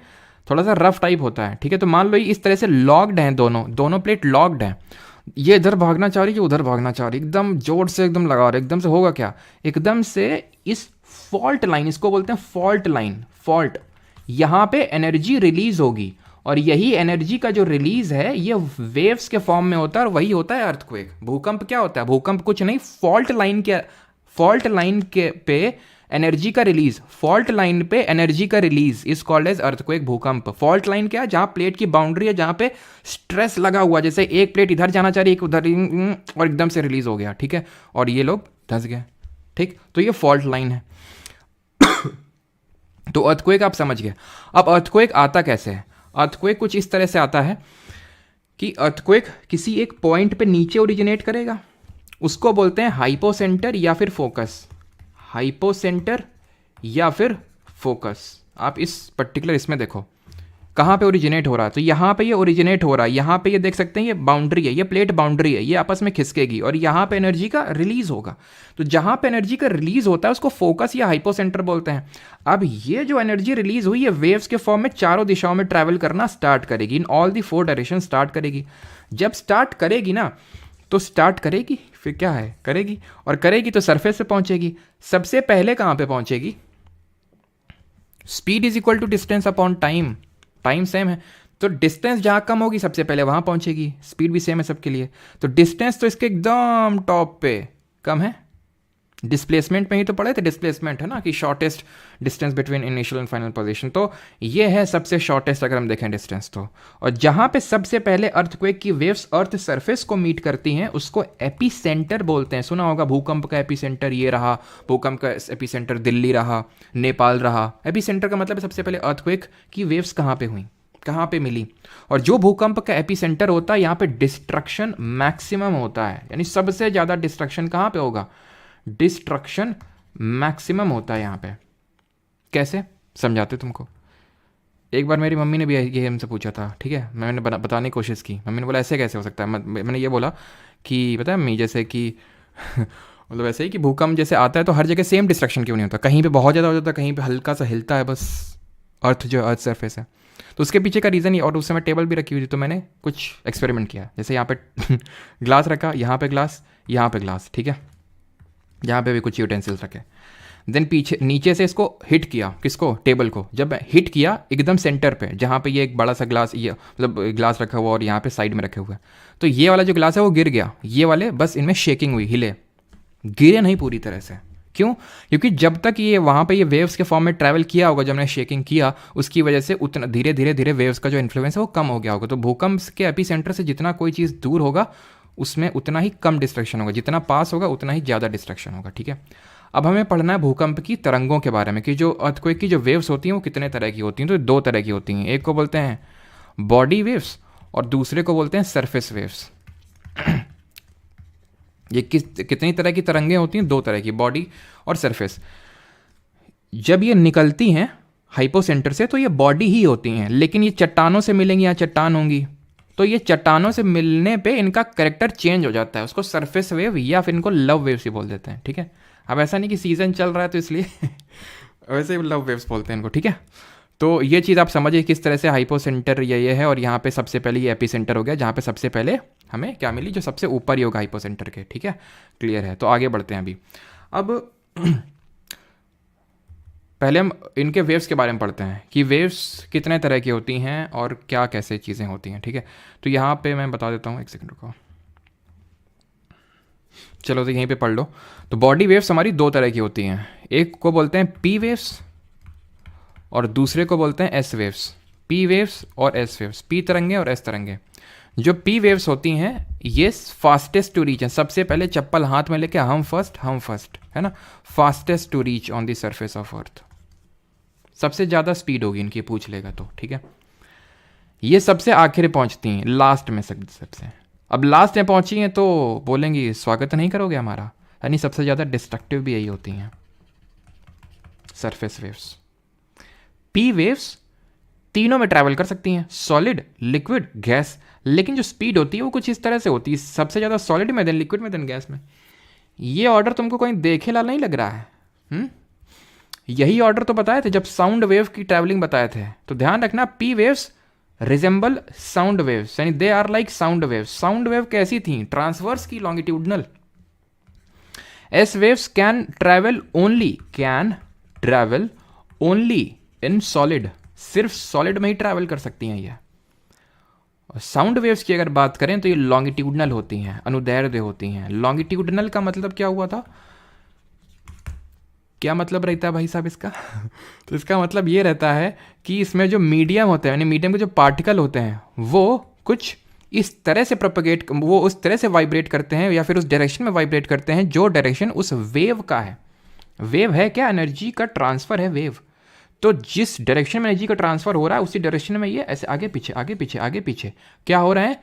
थोड़ा सा रफ टाइप होता है, ठीक है। तो मान लो इस तरह से लॉक्ड हैं, दोनों प्लेट लॉक्ड हैं, ये इधर भागना चाह रही है, उधर भागना चाह रही है, एकदम जोर से एकदम लगा रहे, एकदम से होगा क्या, एकदम से इस फॉल्ट लाइन, इसको बोलते हैं फॉल्ट लाइन, फॉल्ट, यहाँ पे एनर्जी रिलीज होगी, और यही एनर्जी का जो रिलीज है ये वेव्स के फॉर्म में होता है, और वही होता है अर्थक्वेक। भूकंप क्या होता है, भूकंप कुछ नहीं, फॉल्ट लाइन के पे एनर्जी का रिलीज, फॉल्ट लाइन पे एनर्जी का release is called as earthquake, भूकंप। फॉल्ट लाइन क्या है, जहां प्लेट की बाउंड्री है, जहां पे स्ट्रेस लगा हुआ, जैसे एक प्लेट इधर जाना चाह रही है, एक उधर, और एकदम से रिलीज हो गया, ठीक है, और ये लोग धंस गए, ठीक। तो ये फॉल्ट लाइन है। तो अर्थक्वेक आप समझ गए। अब अर्थक्वेक आता कैसे है, अर्थक्वेक कुछ इस तरह से आता है कि अर्थक्वेक किसी एक पॉइंट पे नीचे ओरिजिनेट करेगा, उसको बोलते हैं हाइपोसेंटर या फिर फोकस, हाइपोसेंटर या फिर फोकस। आप इस पर्टिकुलर इसमें देखो कहाँ पे ओरिजिनेट हो रहा है, तो यहाँ पे ये ओरिजिनेट हो रहा है, यहाँ पे ये देख सकते हैं, ये बाउंड्री है, ये प्लेट बाउंड्री है, ये आपस में खिसकेगी और यहाँ पे एनर्जी का रिलीज होगा। तो जहाँ पे एनर्जी का रिलीज होता है उसको फोकस या हाइपोसेंटर बोलते हैं। अब ये जो एनर्जी रिलीज हुई है वेव्स के फॉर्म में चारों दिशाओं में ट्रैवल करना स्टार्ट करेगी, in all the 4 direction start करेगी। जब स्टार्ट करेगी ना तो स्टार्ट करेगी, फिर क्या है करेगी, और करेगी तो सरफेस पे पहुंचेगी। सबसे पहले कहाँ पे पहुंचेगी, speed is equal to distance upon time, time same है तो डिस्टेंस जहाँ कम होगी सबसे पहले वहाँ पहुँचेगी, स्पीड भी सेम है सबके लिए। तो डिस्टेंस तो इसके एकदम टॉप पे कम है, डिस्प्लेसमेंट में ही तो पढ़े थे, डिस्प्लेसमेंट है ना, कि shortest distance between initial and final position, तो ये है सबसे शॉर्टेस्ट अगर हम देखें डिस्टेंस तो। और जहाँ पे सबसे पहले अर्थक्वेक की वेव्स अर्थ सरफेस को मीट करती हैं उसको एपी सेंटर बोलते हैं। सुना होगा भूकंप का एपी सेंटर ये रहा, भूकंप का एपी सेंटर दिल्ली रहा, नेपाल रहा। एपी सेंटर का मतलब है सबसे पहले अर्थक्वेक की वेव्स कहाँ पे हुई, कहाँ पे मिली। और जो भूकंप का एपिसेंटर होता है यहाँ पे डिस्ट्रक्शन मैक्सिमम होता है, यानी सबसे ज़्यादा डिस्ट्रक्शन कहाँ पे होगा, डिस्ट्रक्शन मैक्सिमम होता है यहाँ पे। कैसे समझाते तुमको। एक बार मेरी मम्मी ने भी ये हमसे पूछा था, ठीक है, मैंने बताने की कोशिश की। मम्मी ने बोला ऐसे कैसे हो सकता है, मैंने ये बोला कि पता है मम्मी, जैसे कि मतलब ऐसे ही कि भूकंप जैसे आता है तो हर जगह सेम डिस्ट्रक्शन क्यों नहीं होता, कहीं पे बहुत ज़्यादा हो जाता है, कहीं पे हल्का सा हिलता है बस अर्थ जो अर्थ सरफेस है। तो उसके पीछे का रीज़न ही, और उस समय टेबल भी रखी हुई थी तो मैंने कुछ एक्सपेरिमेंट किया। जैसे यहाँ पे ग्लास रखा, यहाँ पे ग्लास, यहाँ पे ग्लास, ठीक है, यहाँ पे भी कुछ यूटेंसिल्स रखे। देन पीछे नीचे से इसको हिट किया, किसको, टेबल को। जब हिट किया एकदम सेंटर पे जहाँ पे ये एक बड़ा सा ग्लास, ये मतलब ग्लास रखा हुआ और यहाँ पे साइड में रखे हुए, तो ये वाला जो ग्लास है वो गिर गया, ये वाले बस इनमें शेकिंग हुई, हिले, गिरे नहीं पूरी तरह से। क्यों? क्योंकि जब तक ये वहाँ पे ये वेव्स के फॉर्म में ट्रैवल किया होगा, जब हमने शेकिंग किया उसकी वजह से उतना धीरे धीरे धीरे वेव्स का जो इन्फ्लुएंस है वो कम हो गया होगा। तो भूकंप के एपिसेंटर से जितना कोई चीज़ दूर होगा उसमें उतना ही कम डिस्ट्रक्शन होगा, जितना पास होगा उतना ही ज़्यादा डिस्ट्रक्शन होगा, ठीक है। अब हमें पढ़ना है भूकंप की तरंगों के बारे में, कि जो अर्थक्वेक की जो वेव्स होती हैं वो कितने तरह की होती हैं। तो दो तरह की होती हैं, एक को बोलते हैं बॉडी वेव्स और दूसरे को बोलते हैं सरफेस वेव्स। ये कितनी तरह की तरंगें होती हैं, दो तरह की, बॉडी और सरफेस। जब ये निकलती हैं हाइपोसेंटर से तो ये बॉडी ही होती हैं, लेकिन ये चट्टानों से मिलेंगी, यहाँ चट्टान होंगी, तो ये चट्टानों से मिलने पे इनका करेक्टर चेंज हो जाता है, उसको सरफेस वेव या फिर इनको लव वेव्स ही बोल देते हैं, ठीक है। अब ऐसा नहीं कि सीजन चल रहा है तो इसलिए वैसे ही लव वेव्स बोलते हैं इनको, ठीक है। तो ये चीज़ आप समझिए किस तरह से हाइपोसेंटर ये है, और यहाँ पे सबसे पहले ये एपिसेंटर हो गया जहाँ पे सबसे पहले हमें क्या मिली, जो सबसे ऊपर ही होगा हाइपोसेंटर के, ठीक है, क्लियर है। तो आगे बढ़ते हैं अभी। अब पहले हम इनके वेव्स के बारे में पढ़ते हैं कि वेव्स कितने तरह की होती हैं और क्या कैसे चीज़ें होती हैं, ठीक है। तो यहाँ पे मैं बता देता हूँ, एक सेकंड रुको, चलो तो यहीं पे पढ़ लो। तो बॉडी वेव्स हमारी दो तरह की होती हैं, एक को बोलते हैं पी वेव्स और दूसरे को बोलते हैं एस वेव्स। पी वेव्स और एस वेव्स, पी तरंगे और एस तरंगे। जो पी वेव्स होती हैं ये फास्टेस्ट टू रीच हैं, सबसे पहले चप्पल हाथ में लेके हम फर्स्ट, है ना, fastest to reach on the surface of earth, सबसे ज़्यादा स्पीड होगी इनकी, पूछ लेगा तो, ठीक है। ये सबसे आखिर पहुंचती हैं, लास्ट में सबसे। अब लास्ट में पहुंची हैं तो बोलेंगी स्वागत नहीं करोगे हमारा, यानी सबसे ज़्यादा डिस्ट्रक्टिव भी यही होती हैं, सरफेस वेव्स। पी वेव्स तीनों में ट्रैवल कर सकती हैं, सॉलिड, लिक्विड, गैस, लेकिन जो स्पीड होती है वो कुछ इस तरह से होती है, सबसे ज़्यादा सॉलिड में, देन लिक्विड में, देन गैस में। ये ऑर्डर तुमको कहीं देखे ला नहीं लग रहा है? यही ऑर्डर तो बताए थे जब साउंड वेव की ट्रैवलिंग बताए थे। तो ध्यान रखना, P waves resemble sound waves, यानी they are like sound waves. Sound wave कैसी थी? ट्रांसवर्स की, longitudinal. S waves can travel only in solid, सिर्फ सॉलिड में ही ट्रैवल कर सकती हैं ये। और साउंड वेव्स की अगर बात करें तो ये लॉन्गिट्यूडनल होती हैं, अनुदैर्ध्य होती हैं। लॉन्गिट्यूडनल का मतलब क्या हुआ था, क्या मतलब रहता है भाई साहब इसका? तो इसका मतलब ये रहता है कि इसमें जो मीडियम होते हैं, यानी मीडियम के जो पार्टिकल होते हैं वो कुछ इस तरह से प्रोपगेट, वो उस तरह से वाइब्रेट करते हैं या फिर उस डायरेक्शन में वाइब्रेट करते हैं जो डायरेक्शन उस वेव का है। वेव है क्या? एनर्जी का ट्रांसफर है वेव। तो जिस डायरेक्शन में एनर्जी का ट्रांसफर हो रहा है उसी डायरेक्शन में ये ऐसे आगे पीछे आगे पीछे आगे पीछे क्या हो रहे हैं?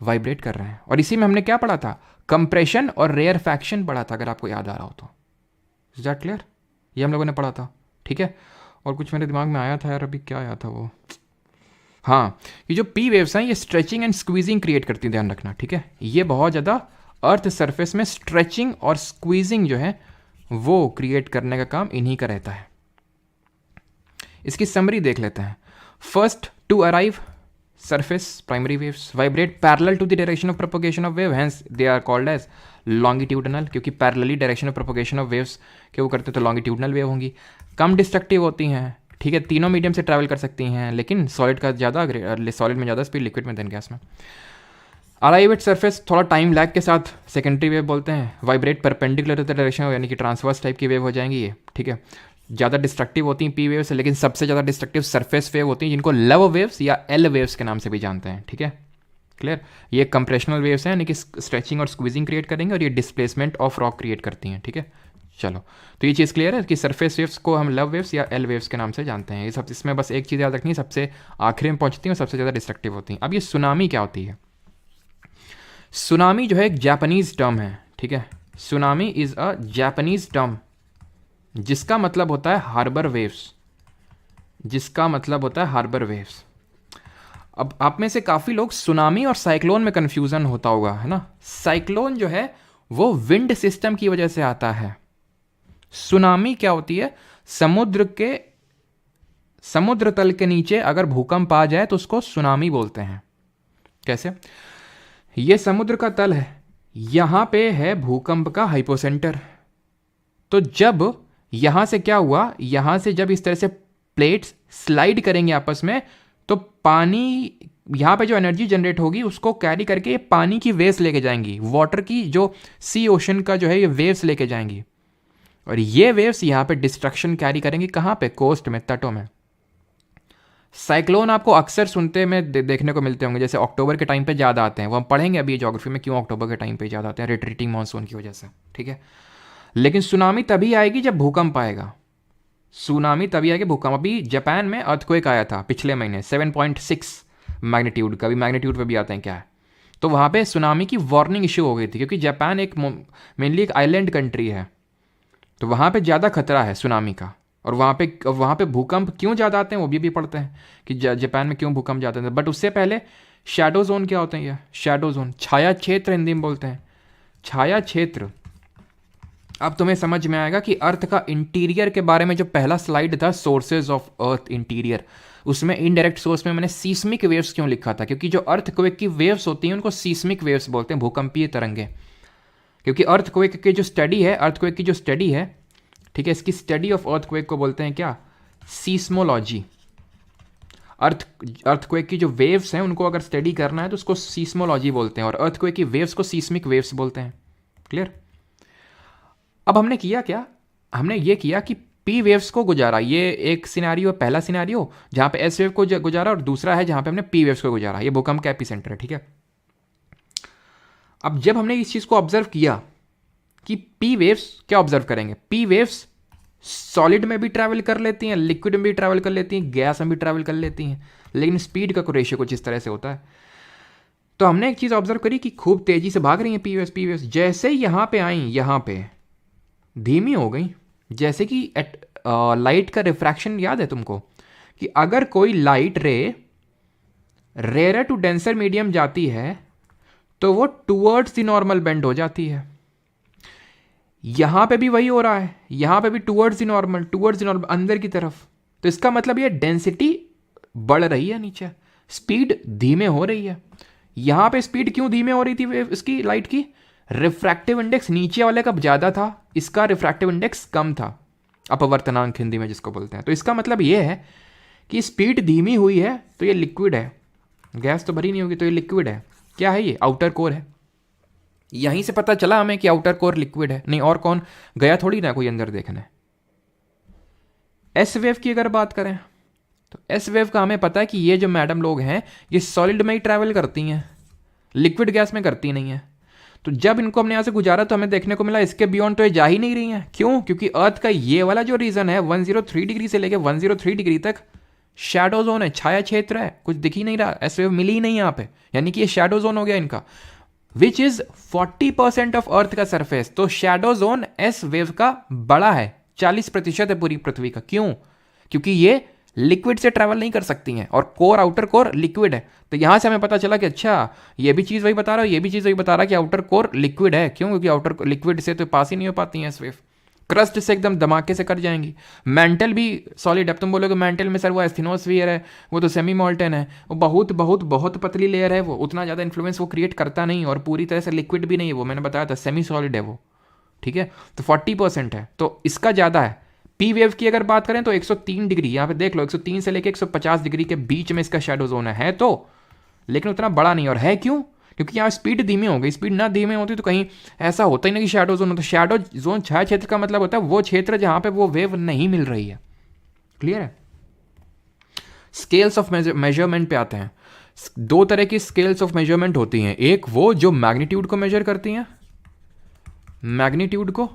वाइब्रेट कर रहे हैं। और इसी में हमने क्या पढ़ा था? कंप्रेशन और रेयरफैक्शन पढ़ा था, अगर आपको याद आ रहा हो तो। Is that clear? ये हम लोगों ने पढ़ा था, ठीक है। और कुछ मेरे दिमाग में आया था यार, अभी क्या आया था वो, हाँ, ये जो पी वेव्स हैं ये स्ट्रेचिंग एंड स्क्वीजिंग क्रिएट करती हैं, ध्यान रखना, ठीक है। ये बहुत ज़्यादा अर्थ सरफेस में स्ट्रेचिंग और स्क्वीजिंग जो है वो क्रिएट करने का काम इन्हीं का रहता है। इसकी समरी देख लेते हैं। First to arrive surface primary waves vibrate parallel to the direction of propagation of wave, hence they are called as longitudinal, क्योंकि parallelly direction of propagation of waves के वो करते तो longitudinal wave होंगी। कम डिस्ट्रक्टिव होती हैं, ठीक है, तीनों मीडियम से ट्रैवल कर सकती हैं, लेकिन सॉलिड का ज़्यादा, सॉलिड में ज़्यादा स्पीड, लिक्विड में, देन गैस में। अराइवेट सरफेस थोड़ा टाइम लैग के साथ सेकेंडरी वेव बोलते हैं। वाइब्रेट परपेंडिकुलर डायरेक्शन यानी कि ट्रांसवर्स टाइप की वेव हो जाएंगी ये, ठीक है। ज़्यादा डिस्ट्रक्टिव होती हैं पी वेव से, लेकिन सबसे ज़्यादा डिस्ट्रक्टिव सरफेस वेव होती हैं, जिनको लव वेव्स या एल वेव्स के नाम से भी जानते हैं, ठीक है। क्लियर। ये कंप्रेशनल वेव्स हैं, यानी कि स्ट्रेचिंग और स्क्वीजिंग क्रिएट करेंगे, और ये डिस्प्लेसमेंट ऑफ रॉक क्रिएट करती हैं, ठीक है। चलो, तो ये चीज़ क्लियर है कि सरफेस वेव्स को हम लव वेव्स या एल वेव्स के नाम से जानते हैं। ये सब, इसमें बस एक चीज़ याद रखनी है, सबसे आखिरी में पहुंचती हैं और सबसे ज़्यादा डिस्ट्रक्टिव होती हैं। अब ये सुनामी क्या होती है? सुनामी जो है एक जापानीज टर्म है, ठीक है। Tsunami is a Japanese term जिसका मतलब होता है हार्बर वेव्स, जिसका मतलब होता है हार्बर वेव्स। अब आप में से काफ़ी लोग सुनामी और साइक्लोन में कन्फ्यूज़न होता होगा, है ना। साइक्लोन जो है वो विंड सिस्टम की वजह से आता है। सुनामी क्या होती है? समुद्र तल के नीचे अगर भूकंप आ जाए तो उसको सुनामी बोलते हैं। कैसे? ये समुद्र का तल है, यहां पे है भूकंप का हाइपोसेंटर। तो जब यहां से क्या हुआ, यहां से जब इस तरह से प्लेट्स स्लाइड करेंगे आपस में, तो पानी यहाँ पे जो एनर्जी जनरेट होगी उसको कैरी करके ये पानी की वेव्स लेके जाएंगी, वाटर की जो सी ओशन का जो है ये वेव्स लेके जाएंगी, और ये वेव्स यहाँ पे डिस्ट्रक्शन कैरी करेंगी। कहाँ पे? कोस्ट में, तटों में। साइक्लोन आपको अक्सर सुनते में देखने को मिलते होंगे, जैसे अक्टूबर के टाइम पे ज़्यादा आते हैं, वो हम पढ़ेंगे अभी ज्योग्राफी में क्यों अक्टूबर के टाइम पे ज़्यादा आते हैं, रिट्रीटिंग मानसून की वजह से, ठीक है। लेकिन सुनामी तभी आएगी जब भूकंप आएगा। सुनामी तभी आएगी भूकंप। अभी जापान में अर्थक्वेक आया था पिछले महीने 7.6 मैग्नीट्यूड का, भी मैग्नीट्यूड पे भी आते हैं क्या है, तो वहाँ पे सुनामी की वार्निंग इशू हो गई थी, क्योंकि जापान एक मेनली एक आइलैंड कंट्री है, तो वहाँ पे ज़्यादा खतरा है सुनामी का। और वहाँ पे भूकंप क्यों ज़्यादा आते हैं वो भी पढ़ते हैं कि जापान में क्यों भूकंप ज़्यादा हैं। बट उससे पहले शैडो जोन क्या होते हैं? ये शैडो जोन, छाया क्षेत्र हिंदी में बोलते हैं, छाया क्षेत्र। अब तुम्हें समझ में आएगा कि अर्थ का इंटीरियर के बारे में जो पहला स्लाइड था, सोर्सेज ऑफ अर्थ इंटीरियर, उसमें इनडायरेक्ट सोर्स में मैंने सीस्मिक वेव्स क्यों लिखा था, क्योंकि जो अर्थक्वेक की वेव्स होती हैं उनको सीस्मिक वेव्स बोलते हैं, भूकंपीय तरंगे। क्योंकि अर्थक्वेक की जो स्टडी है, अर्थक्वेक की जो स्टडी है, ठीक है, इसकी स्टडी ऑफ अर्थक्वेक को बोलते हैं क्या? सीस्मोलॉजी। अर्थक्वेक की जो वेव्स हैं उनको अगर स्टडी करना है तो उसको सीस्मोलॉजी बोलते हैं, और अर्थक्वेक की वेव्स को सीस्मिक वेव्स बोलते हैं। क्लियर? अब हमने किया क्या? हमने ये किया कि पी वेव्स को गुजारा। ये एक सिनेरियो, पहला सिनेरियो जहां पे एस वेव को गुजारा, और दूसरा है जहां पे हमने पी वेव्स को गुजारा। ये भूकंप का एपिसेंटर है, ठीक है। अब जब हमने इस चीज को ऑब्जर्व किया कि पी वेव्स क्या ऑब्जर्व करेंगे, पी वेव्स सॉलिड में भी ट्रैवल कर लेती हैं, लिक्विड में भी ट्रैवल कर लेती हैं, गैस में भी ट्रैवल कर लेती हैं, लेकिन स्पीड का रेशियो कुछ इस तरह से होता है। तो हमने एक चीज ऑब्जर्व करी कि खूब तेजी से भाग रही हैं पी वेव्स। जैसे ही यहां पे आई, यहां पे धीमी हो गई। जैसे कि लाइट का रिफ्रैक्शन याद है तुमको, कि अगर कोई लाइट रे रेयर टू डेंसर मीडियम जाती है तो वो टूवर्ड्स द नॉर्मल बेंड हो जाती है। यहां पे भी वही हो रहा है, यहां पे भी टूवर्ड्स द नॉर्मल अंदर की तरफ। तो इसका मतलब ये डेंसिटी बढ़ रही है नीचे, स्पीड धीमे हो रही है। यहां पे स्पीड क्यों धीमे हो रही थी इसकी लाइट की? रिफ्रैक्टिव इंडेक्स नीचे वाले का ज़्यादा था, इसका रिफ्रैक्टिव इंडेक्स कम था, अपवर्तनांक हिंदी में जिसको बोलते हैं। तो इसका मतलब ये है कि स्पीड धीमी हुई है तो ये लिक्विड है, गैस तो भरी नहीं होगी, तो ये लिक्विड है। क्या है ये? आउटर कोर है। यहीं से पता चला हमें कि आउटर कोर लिक्विड है, नहीं और कौन गया थोड़ी ना कोई अंदर देखने। एस वेव की अगर बात करें तो एस वेव का हमें पता है कि ये जो मैडम लोग हैं ये सॉलिड में ही ट्रैवल करती हैं, लिक्विड गैस में करती नहीं है। तो जब इनको हमने यहाँ से गुजारा तो हमें देखने को मिला इसके बियॉन्ड तो ये जा ही नहीं रही हैं। क्यों? क्योंकि अर्थ का ये वाला जो रीजन है 103 डिग्री से लेके 103 डिग्री तक शैडो जोन है, छाया क्षेत्र है, कुछ दिख ही नहीं रहा, एस वेव मिली ही नहीं यहाँ पे, यानी कि ये शैडो जोन हो गया इनका, विच इज 40% ऑफ अर्थ का सरफेस। तो शैडो जोन एस वेव का बड़ा है, 40% है पूरी पृथ्वी का। क्यों? क्योंकि ये लिक्विड से ट्रैवल नहीं कर सकती हैं, और कोर, आउटर कोर लिक्विड है। तो यहां से हमें पता चला कि अच्छा ये भी चीज़ वही बता रहा है, ये भी चीज़ वही बता रहा है कि आउटर कोर लिक्विड है। क्यों? क्योंकि आउटर लिक्विड से तो पास ही नहीं हो पाती हैं एस वेव, क्रस्ट से एकदम धमाके से कट जाएंगी। मेंटल भी सॉलिड। अब तुम बोलोगे मेंटल में सर वो एस्थेनोस्फीयर है, वो तो सेमी मोल्टेन है, वो बहुत बहुत बहुत पतली लेयर है, वो उतना ज़्यादा इन्फ्लुएंस वो क्रिएट करता नहीं, और पूरी तरह से लिक्विड भी नहीं है वो, मैंने बताया था सेमी सॉलिड है वो, ठीक है। तो 40% है, तो इसका ज़्यादा है। पी वेव की अगर बात करें तो 103 डिग्री, यहाँ पे देख लो 103 से लेके 150 डिग्री के बीच में इसका शैडो जोन है तो, लेकिन उतना बड़ा नहीं। और है क्यों? क्योंकि यहाँ स्पीड धीमी हो गई। स्पीड ना धीमी होती तो कहीं ऐसा होता ही ना कि शैडो जोन होता। शैडो जोन छाया क्षेत्र का मतलब होता है वो क्षेत्र जहाँ पे वो वेव नहीं मिल रही है। क्लियर है? स्केल्स ऑफ मेजरमेंट पे आते हैं। दो तरह की स्केल्स ऑफ मेजरमेंट होती हैं, एक वो जो मैग्नीट्यूड को मेजर करती हैं, मैग्नीट्यूड को,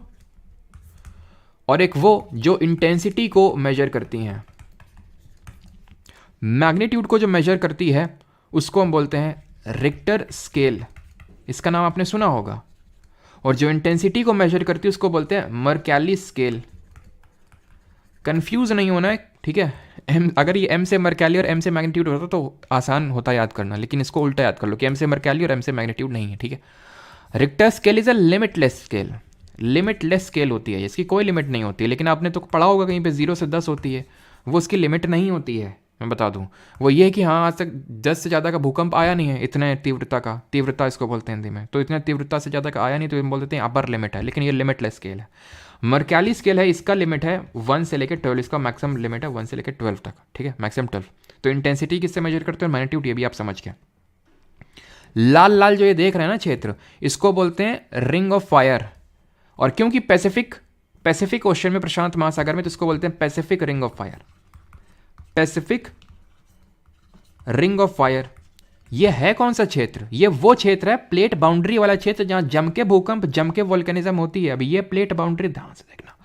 और एक वो जो इंटेंसिटी को मेजर करती हैं। मैग्नीट्यूड को जो मेजर करती है उसको हम बोलते हैं रिक्टर स्केल, इसका नाम आपने सुना होगा। और जो इंटेंसिटी को मेजर करती है उसको बोलते हैं मर्कैली स्केल। कंफ्यूज नहीं होना है, ठीक है? अगर ये एम से मर्कैली और एम से मैग्नीट्यूड होता तो आसान होता याद करना, लेकिन इसको उल्टा याद कर लो कि एम से मर्कैली और एम से मैग्नीट्यूड नहीं है, ठीक है? Richter scale is a limitless scale. Limitless scale होती है, इसकी कोई लिमिट नहीं होती है। लेकिन आपने तो पढ़ा होगा कहीं पे 0 से 10 होती है, वो उसकी लिमिट नहीं होती है। मैं बता दूं, वो ये है कि हाँ आज तक 10 से ज़्यादा का भूकंप आया नहीं है इतने तीव्रता का, तीव्रता इसको बोलते हैं हिंदी में, तो इतने तीव्रता से ज़्यादा का आया नहीं तो हम बोल देते हैं अपर लिमिट है, लेकिन ये लिमिटलेस स्केल है। मर्कैली स्केल है, इसका लिमिट है 1 से लेकर 12, इसका मैक्सिमम लिमिट है 1 से लेकर 12 तक, ठीक है? मैक्सिमम 12। तो इंटेंसिटी किससे मेजर करते हैं, मैग्नीट्यूड, ये भी आप समझ गए। लाल लाल जो ये देख रहे हैं ना क्षेत्र, इसको बोलते हैं रिंग ऑफ फायर। और क्योंकि पैसिफिक ओशन में, प्रशांत महासागर में, तो इसको बोलते हैं Pacific ring of fire. Pacific ring of fire ये है कौन सा क्षेत्र? ये वो क्षेत्र है प्लेट बाउंड्री वाला क्षेत्र जहां जम के भूकंप, जम के वोल्केनिज्म होती है। अभी ये प्लेट बाउंड्री ध्यान से देखना,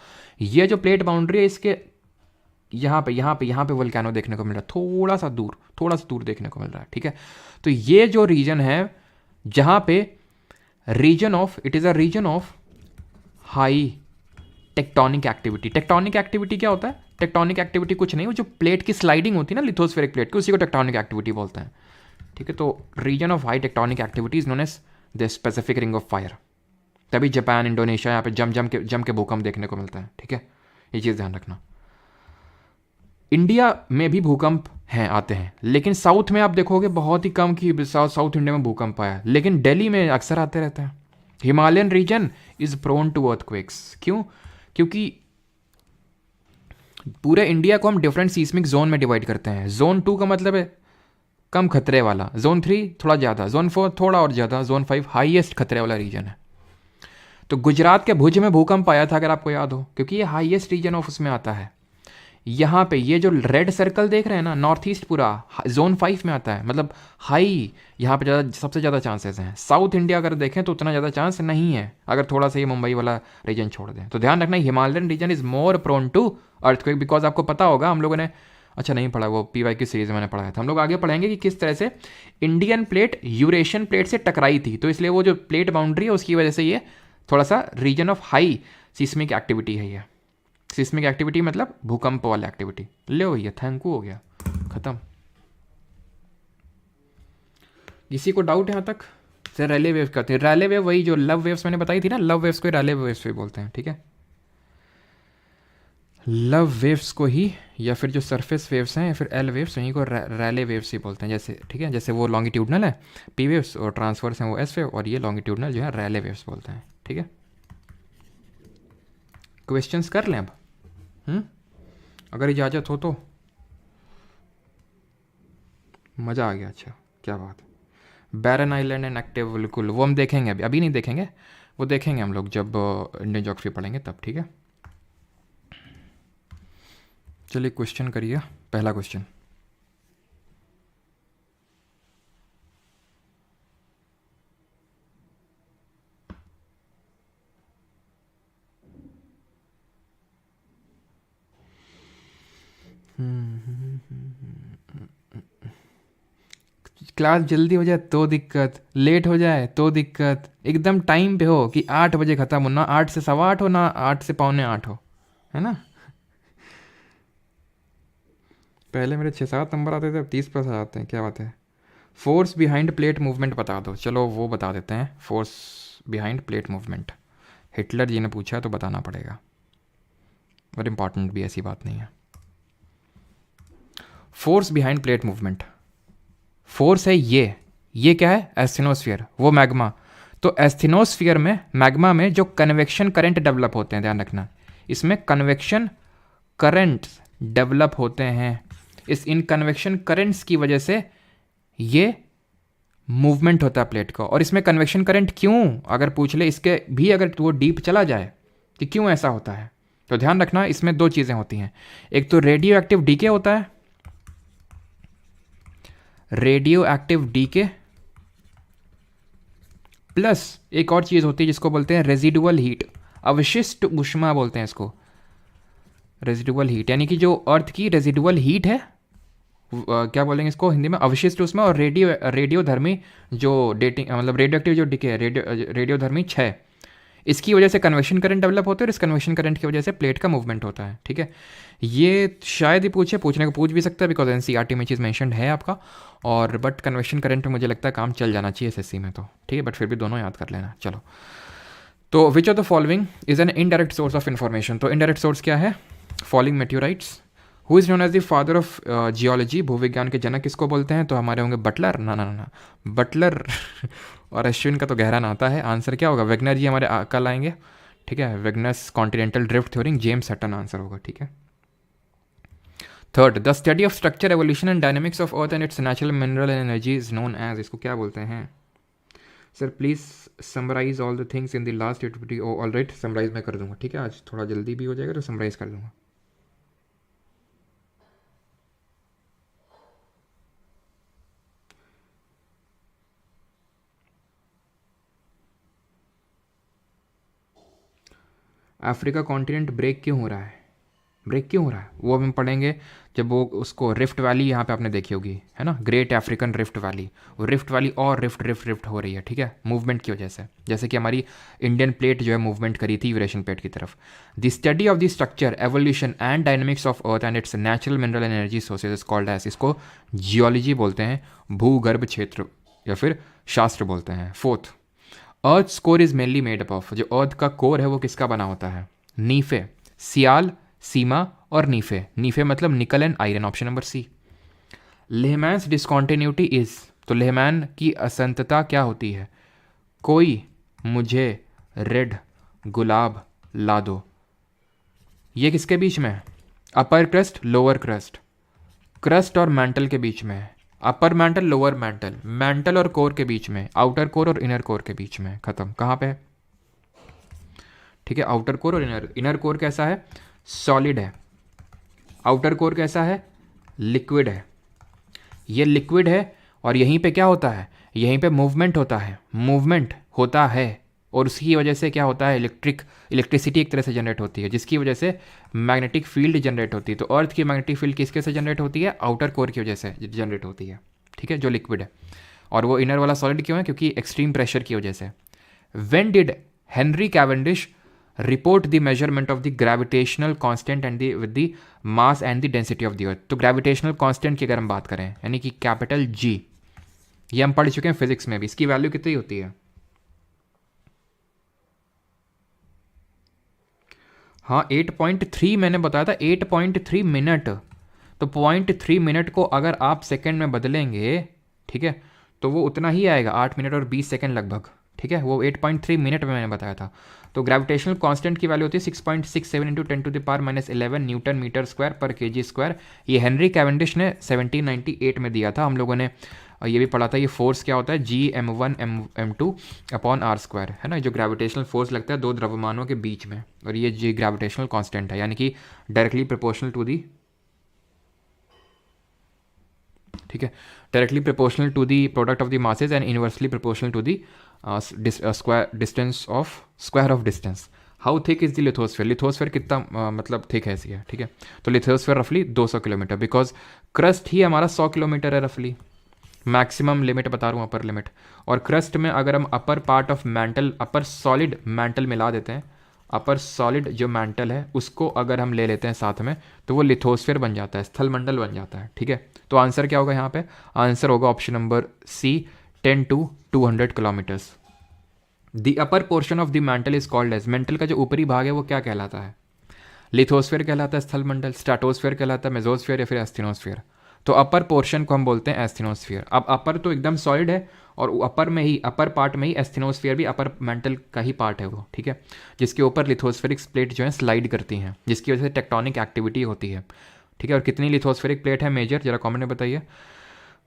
ये जो प्लेट बाउंड्री है इसके यहाँ पे वोल्केनो देखने को मिल रहा है, थोड़ा सा दूर देखने को मिल रहा है, ठीक है? तो ये जो रीजन है जहां पे it is a region of high tectonic activity. Tectonic activity क्या होता है? टेक्टोनिक एक्टिविटी कुछ नहीं, वो जो प्लेट की स्लाइडिंग होती है ना, लिथोस्फेरिक प्लेट की, उसी को टेक्टोनिक एक्टिविटी बोलते हैं, ठीक है? तो region of high tectonic activity is known as the Pacific ring of fire. तभी जापान, इंडोनेशिया, यहाँ पे जम के भूकंप देखने को मिलता है, ठीक है? ये चीज़ ध्यान रखना। इंडिया में भी भूकंप हैं, आते हैं, लेकिन साउथ में आप देखोगे बहुत ही कम कि साउथ इंडिया में भूकंप आया, लेकिन दिल्ली में अक्सर आते रहते हैं। Himalayan region is prone to earthquakes. क्यों? क्योंकि पूरे इंडिया को हम डिफरेंट सीस्मिक जोन में डिवाइड करते हैं। जोन 2 का मतलब है कम खतरे वाला, जोन 3 थोड़ा ज़्यादा, जोन 4 थोड़ा और ज़्यादा, जोन 5 हाईएस्ट खतरे वाला रीजन है। तो गुजरात के भुज में भूकंप आया था, अगर आपको याद हो, क्योंकि ये हाईएस्ट रीजन ऑफ उसमें आता है। यहाँ पे ये जो रेड सर्कल देख रहे हैं ना, नॉर्थ ईस्ट पूरा जोन 5 में आता है, मतलब हाई, यहाँ पे ज़्यादा, सबसे ज़्यादा चांसेस हैं। साउथ इंडिया अगर देखें तो उतना ज़्यादा चांस नहीं है, अगर थोड़ा सा ये मुंबई वाला रीजन छोड़ दें। तो ध्यान रखना, Himalayan region is more prone to earthquake, because आपको पता होगा, हम लोगों ने अच्छा नहीं पढ़ा, वो PY की सीरीज में मैंने पढ़ाया था। हम लोग आगे पढ़ेंगे कि किस तरह से इंडियन प्लेट यूरेशियन प्लेट से टकराई थी, तो इसलिए वो जो प्लेट बाउंड्री है उसकी वजह से ये थोड़ा सा region of high seismic activity है। ये सिस्मिक एक्टिविटी मतलब भूकंप वाली एक्टिविटी। ले भैया, थैंक यू, हो गया खत्म। किसी को डाउट यहाँ तक? सर रैले वेव्स करते हैं, रैले वेव वही जो लव वेव्स मैंने बताई थी ना, लव वेव्स को रैले वेव्स भी बोलते हैं, ठीक है? लव वेव्स को ही, या फिर जो सरफेस वेव्स हैं, या फिर एल वेव्स, वहीं को रैले वेव्स ही बोलते हैं, जैसे, ठीक है? जैसे वो लॉन्गिट्यूडनल है P वेव्स, और ट्रांसवर्स हैं वो S वेव, और ये लॉन्गिट्यूडनल जो है रैले वेव्स बोलते हैं, ठीक है? क्वेश्चंस कर लें अब, अगर इजाज़त हो तो। मज़ा आ गया, अच्छा क्या बात है। बैरन आइलैंड एंड एक्टिव, बिल्कुल वो हम देखेंगे, अभी नहीं देखेंगे, वो देखेंगे हम लोग जब इंडियन ज्योग्राफी पढ़ेंगे तब, ठीक है? चलिए क्वेश्चन करिए, पहला क्वेश्चन। क्लास जल्दी हो जाए तो दिक्कत, लेट हो जाए तो दिक्कत, एकदम टाइम पे हो कि 8 बजे ख़त्म हो, ना 8 से 8:15 हो, ना 8 से 7:45 हो, है ना? पहले मेरे 6-7 नंबर आते थे, अब 30+ आ जाते हैं, क्या बात है? फोर्स बिहाइंड प्लेट मूवमेंट बता दो। चलो वो बता देते हैं, force behind plate movement. Hitler ji ने पूछा तो बताना पड़ेगा, और इम्पॉर्टेंट भी, ऐसी बात नहीं है। Force behind plate movement, force है ये क्या है? एस्थेनोस्फीयर, वो मैग्मा। तो एस्थेनोस्फीयर में, मैग्मा में जो कन्वेक्शन करंट डेवलप होते हैं, ध्यान रखना, इसमें कन्वेक्शन करंट डेवलप होते हैं। इन कन्वेक्शन करंट्स की वजह से ये मूवमेंट होता है प्लेट का। और इसमें कन्वेक्शन करंट क्यों अगर पूछ ले, इसके भी अगर वो डीप चला जाए कि क्यों ऐसा होता है, तो ध्यान रखना इसमें दो चीज़ें होती हैं। एक तो रेडियो एक्टिव डीके होता है, रेडियो एक्टिव डीके, प्लस एक और चीज़ होती है जिसको बोलते हैं रेजिडुअल हीट, अवशिष्ट ऊष्मा बोलते हैं इसको, रेजिडुअल हीट। यानी कि जो अर्थ की रेजिडुअल हीट है, क्या बोलेंगे इसको हिंदी में, अवशिष्ट ऊष्मा। और रेडियोधर्मी जो डेटिंग मतलब रेडियो एक्टिव जो डीके, रेडियोधर्मी 6, इसकी वजह से कन्वेक्शन करंट डेवलप होता है, और इस कन्वेक्शन करंट की वजह से प्लेट का मूवमेंट होता है। ठीक है, ये शायद ही पूछने को पूछ भी सकता है, बिकॉज एनसीईआरटी में चीज़ मेंशन है आपका। और बट कन्वेक्शन करंट में मुझे लगता है काम चल जाना चाहिए एसएससी में, तो ठीक है, बट फिर भी दोनों याद कर लेना। चलो, तो which of the following is an indirect source of information. तो इनडायरेक्ट सोर्स क्या है, following meteorites. Who is known as the father of geology, भूविज्ञान के जनक किसको बोलते हैं, तो हमारे होंगे बटलर। ना बटलर और अश्विन का तो गहरा नाता है। आंसर क्या होगा, वेगनर जी हमारे कल आएंगे। ठीक है, Wegener's continental drift theory, James Hutton answer होगा। ठीक है, third, the study of structure, evolution and dynamics of earth and its natural mineral and energy is known as, इसको क्या बोलते हैं sir, please summarise all the things in the last activity. Oh alright, summarise मैं कर दूंगा। ठीक है, आज थोड़ा जल्दी भी हो जाएगा तो समराइज कर दूंगा। अफ्रीका कॉन्टिनेंट ब्रेक क्यों हो रहा है, वो हम पढ़ेंगे जब वो उसको रिफ्ट वैली यहाँ पे आपने देखी होगी, है ना, ग्रेट अफ्रीकन रिफ्ट वैली। वो रिफ्ट वैली और रिफ्ट हो रही है, ठीक है, मूवमेंट की वजह से, जैसे कि हमारी इंडियन प्लेट जो है मूवमेंट करी थी यूरेशियन प्लेट की तरफ। The study of the structure, evolution and dynamics of earth and its natural mineral energy sources is called as, इसको जियोलॉजी बोलते हैं, भूगर्भ क्षेत्र या फिर शास्त्र बोलते हैं। Fourth, earth core is mainly made up of, जो अर्थ का कोर है वो किसका बना होता है, नीफे, सियाल, सीमा और नीफे। नीफे मतलब nickel and iron, option number C. Lehmann's discontinuity is, तो लेहमैन की असंतता क्या होती है, कोई मुझे रेड गुलाब ला दो। ये किसके बीच में है, अपर क्रस्ट लोअर क्रस्ट, क्रस्ट और मैंटल के बीच में है, upper mantle lower mental, mental और कोर के बीच में, आउटर कोर और इनर कोर के बीच में, खत्म। कहाँ पे है, ठीक है, आउटर कोर और इनर कोर कैसा है, सॉलिड है, आउटर कोर कैसा है, लिक्विड है। ये लिक्विड है और यहीं पे क्या होता है, यहीं पे मूवमेंट होता है और उसकी वजह से क्या होता है, इलेक्ट्रिसिटी एक तरह से जनरेट होती है, जिसकी वजह से मैग्नेटिक फील्ड जनरेट होती है। तो अर्थ की मैग्नेटिक फील्ड किसके से जनरेट होती है, आउटर कोर की वजह से जनरेट होती है, ठीक है, जो लिक्विड है। और वो इनर वाला सॉलिड क्यों है, क्योंकि एक्सट्रीम प्रेशर की वजह से। When did Henry Cavendish report the measurement of the gravitational constant and with the mass and the density of the अर्थ। तो ग्रेविटेशनल कांस्टेंट की अगर हम बात करें, यानी कि कैपिटल जी, ये हम पढ़ चुके हैं फिजिक्स में भी, इसकी वैल्यू कितनी होती है, हाँ 8.3 मैंने बताया था, 8.3 मिनट। तो 0.3 मिनट को अगर आप सेकंड में बदलेंगे, ठीक है, तो वो उतना ही आएगा, 8 मिनट और 20 सेकंड लगभग, ठीक है, वो 8.3 मिनट में मैंने बताया था। तो ग्रेविटेशनल कांस्टेंट की वैल्यू होती है 6.67 इंटू 10⁻11 न्यूटन मीटर स्क्वायर पर केजी स्क्वायर। ये हेनरी कैवेंडिश ने 1798 में दिया था। हम लोगों ने ये भी पढ़ा था, ये फोर्स क्या होता है, G_m1 m2 upon r square, है ना, जो ग्रेविटेशनल फोर्स लगता है दो द्रव्यमानों के बीच में, और ये जी ग्रेविटेशनल कांस्टेंट है, यानी कि डायरेक्टली प्रोपोर्शनल टू दी, ठीक है, directly proportional to the product of the masses and inversely proportional to the distance of square of distance. How thick is the lithosphere, lithosphere कितना मतलब थिक है ऐसी है, ठीक है, तो लिथोस्फेयर रफली 200 किलोमीटर, बिकॉज क्रस्ट ही हमारा 100 किलोमीटर है रफली, मैक्सिमम लिमिट बता रहा हूँ, अपर लिमिट। और क्रस्ट में अगर हम upper part of mantle, upper solid mantle मिला देते हैं, अपर सॉलिड जो मैंटल है उसको अगर हम ले लेते हैं साथ में, तो वो लिथोस्फेयर बन जाता है, स्थल मंडल बन जाता है, ठीक है। तो आंसर क्या होगा यहाँ पे, आंसर होगा option number C, 10 to 200 kilometres. The upper portion of the mantle is called as, mantle का जो ऊपरी भाग है वो क्या कहलाता है, लिथोस्फेयर कहलाता है, स्थल मंडल, स्ट्रेटोस्फेयर कहलाता है, मेसोस्फेयर या फिर एस्थेनोस्फेयर। तो अपर पोर्शन को हम बोलते हैं एस्थेनोस्फेयर। अब अपर तो एकदम सॉलिड है, और अपर में ही, अपर पार्ट में ही एस्थेनोस्फेयर भी अपर मेंटल का ही पार्ट है वो, ठीक है, जिसके ऊपर लिथोस्फेरिक प्लेट जो है स्लाइड करती हैं, जिसकी वजह से टेक्टोनिक एक्टिविटी होती है, ठीक है। और कितनी लिथोस्फेरिक प्लेट है मेजर, जरा कमेंट में बताइए।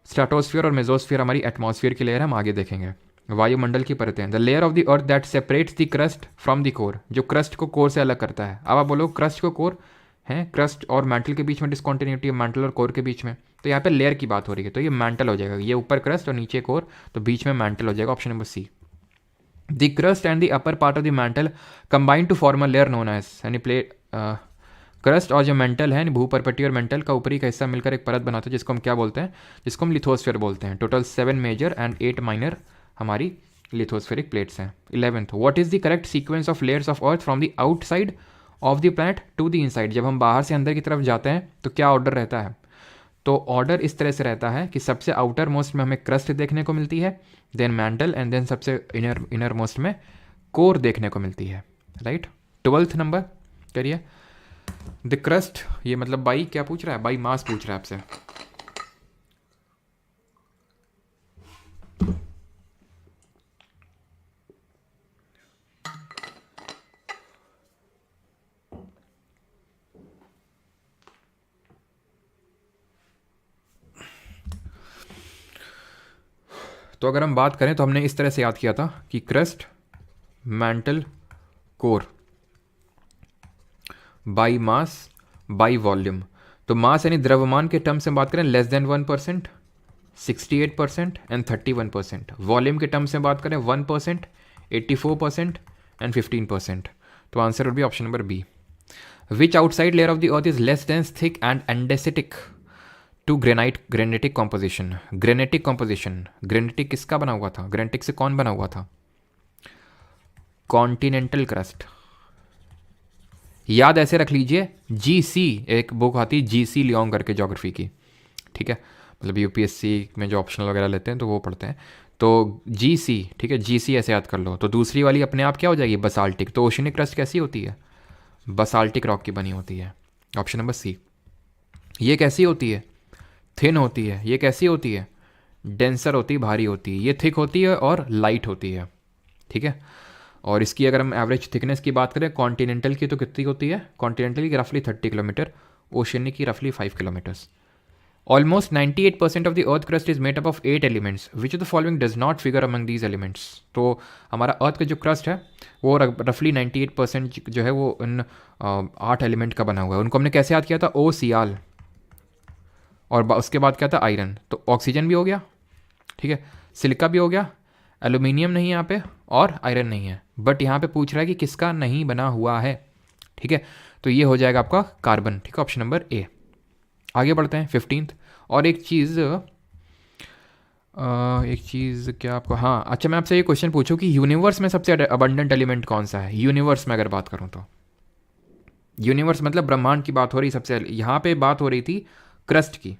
स्ट्रेटोस्फीयर और मेजोस्फीयर हमारी एटमॉस्फेयर की लेयर है, हम आगे देखेंगे। वायुमंडल की परतें, the layer of the earth that separates the crust from the core, जो क्रस्ट को कोर से अलग करता है। अब आप बोलो क्रस्ट को कोर है, क्रस्ट और मैंटल के बीच में डिस्कॉन्टिन्यूटी है, मैंटल और कोर के बीच में, तो यहाँ पे लेयर की बात हो रही है, तो ये मैंटल हो जाएगा, ये ऊपर क्रस्ट और नीचे कोर, तो बीच में मैंटल हो जाएगा, option number C. The crust and the upper part of the mantle combine to form a layer known as, यानी प्लेट, क्रस्ट और जो मेंटल है, भूपर्पटी और मेंटल का ऊपरी का हिस्सा मिलकर एक परत बनाते हैं, जिसको हम क्या बोलते हैं, जिसको हम लिथोस्फीयर बोलते हैं। टोटल 7 मेजर एंड 8 माइनर हमारी लिथोस्फेरिक प्लेट्स हैं। 11th, what is the correct sequence of layers of earth from the outside of the planet to the inside, जब हम बाहर से अंदर की तरफ जाते हैं तो क्या ऑर्डर रहता है, तो ऑर्डर इस तरह से रहता है कि सबसे आउटर मोस्ट में हमें क्रस्ट देखने को मिलती है, देन मैंटल, एंड देन सबसे इनर मोस्ट में कोर देखने को मिलती है, राइट। 12th नंबर करिए, द क्रस्ट, ये मतलब बाई क्या पूछ रहा है, बाई मास पूछ रहा है आपसे। तो अगर हम बात करें तो हमने इस तरह से याद किया था कि crust, mantle, core, by mass, by volume. तो मास यानी द्रव्यमान के टर्म से बात करें लेस देन 1%, 68% एंड 31%। वॉल्यूम के टर्म से बात करें 1%, 84% एंड 15%। तो answer would be option number B. Which outside layer of the earth is less dense, thick and andesitic to granitic composition. Granitic composition, granitic किसका बना हुआ था, ग्रेनेटिक से कौन बना हुआ था, कॉन्टिनेंटल क्रस्ट। याद ऐसे रख लीजिए, जीसी, एक बुक आती है जीसी लियोंग करके ज्योग्राफी की, ठीक है, मतलब यूपीएससी में जो ऑप्शनल वगैरह लेते हैं तो वो पढ़ते हैं, तो जीसी, ठीक है, जीसी ऐसे याद कर लो। तो दूसरी वाली अपने आप क्या हो जाएगी, बसाल्टिक। तो ओशनिक क्रस्ट कैसी होती है, बसाल्टिक रॉक की बनी होती है, ऑप्शन नंबर सी। ये कैसी होती है, थिन होती है। ये कैसी होती है, डेंसर होती है, भारी होती है। ये थिक होती है और लाइट होती है, ठीक है। और इसकी अगर हम एवरेज थिकनेस की बात करें कॉन्टिनेंटल की तो कितनी होती है, कॉन्टिनेंटल की रफली 30 किलोमीटर, ओशियनिक की रफली 5 kilometres. Almost 98% of the earth crust is made up of 8 elements, which of the following does not figure among these elements. तो हमारा अर्थ का जो क्रस्ट है वो रफली 98% जो है वो इन 8 एलिमेंट का बना हुआ है। उनको हमने कैसे याद किया था, ओ सियाल, और उसके बाद क्या था, आयरन। तो ऑक्सीजन भी हो गया, ठीक है, सिलिका भी हो गया, एल्यूमिनियम नहीं है यहाँ पे, और आयरन नहीं है। बट यहाँ पे पूछ रहा है कि किसका नहीं बना हुआ है, ठीक है, तो ये हो जाएगा आपका कार्बन, ठीक है, ऑप्शन नंबर ए। आगे बढ़ते हैं 15th। और एक चीज़ क्या आपको, हाँ अच्छा, मैं आपसे ये क्वेश्चन पूछूं कि यूनिवर्स में सबसे अबंडेंट एलिमेंट कौन सा है। यूनिवर्स में अगर बात करूँ तो यूनिवर्स मतलब ब्रह्मांड की बात हो रही, सबसे यहाँ पे बात हो रही थी क्रस्ट की,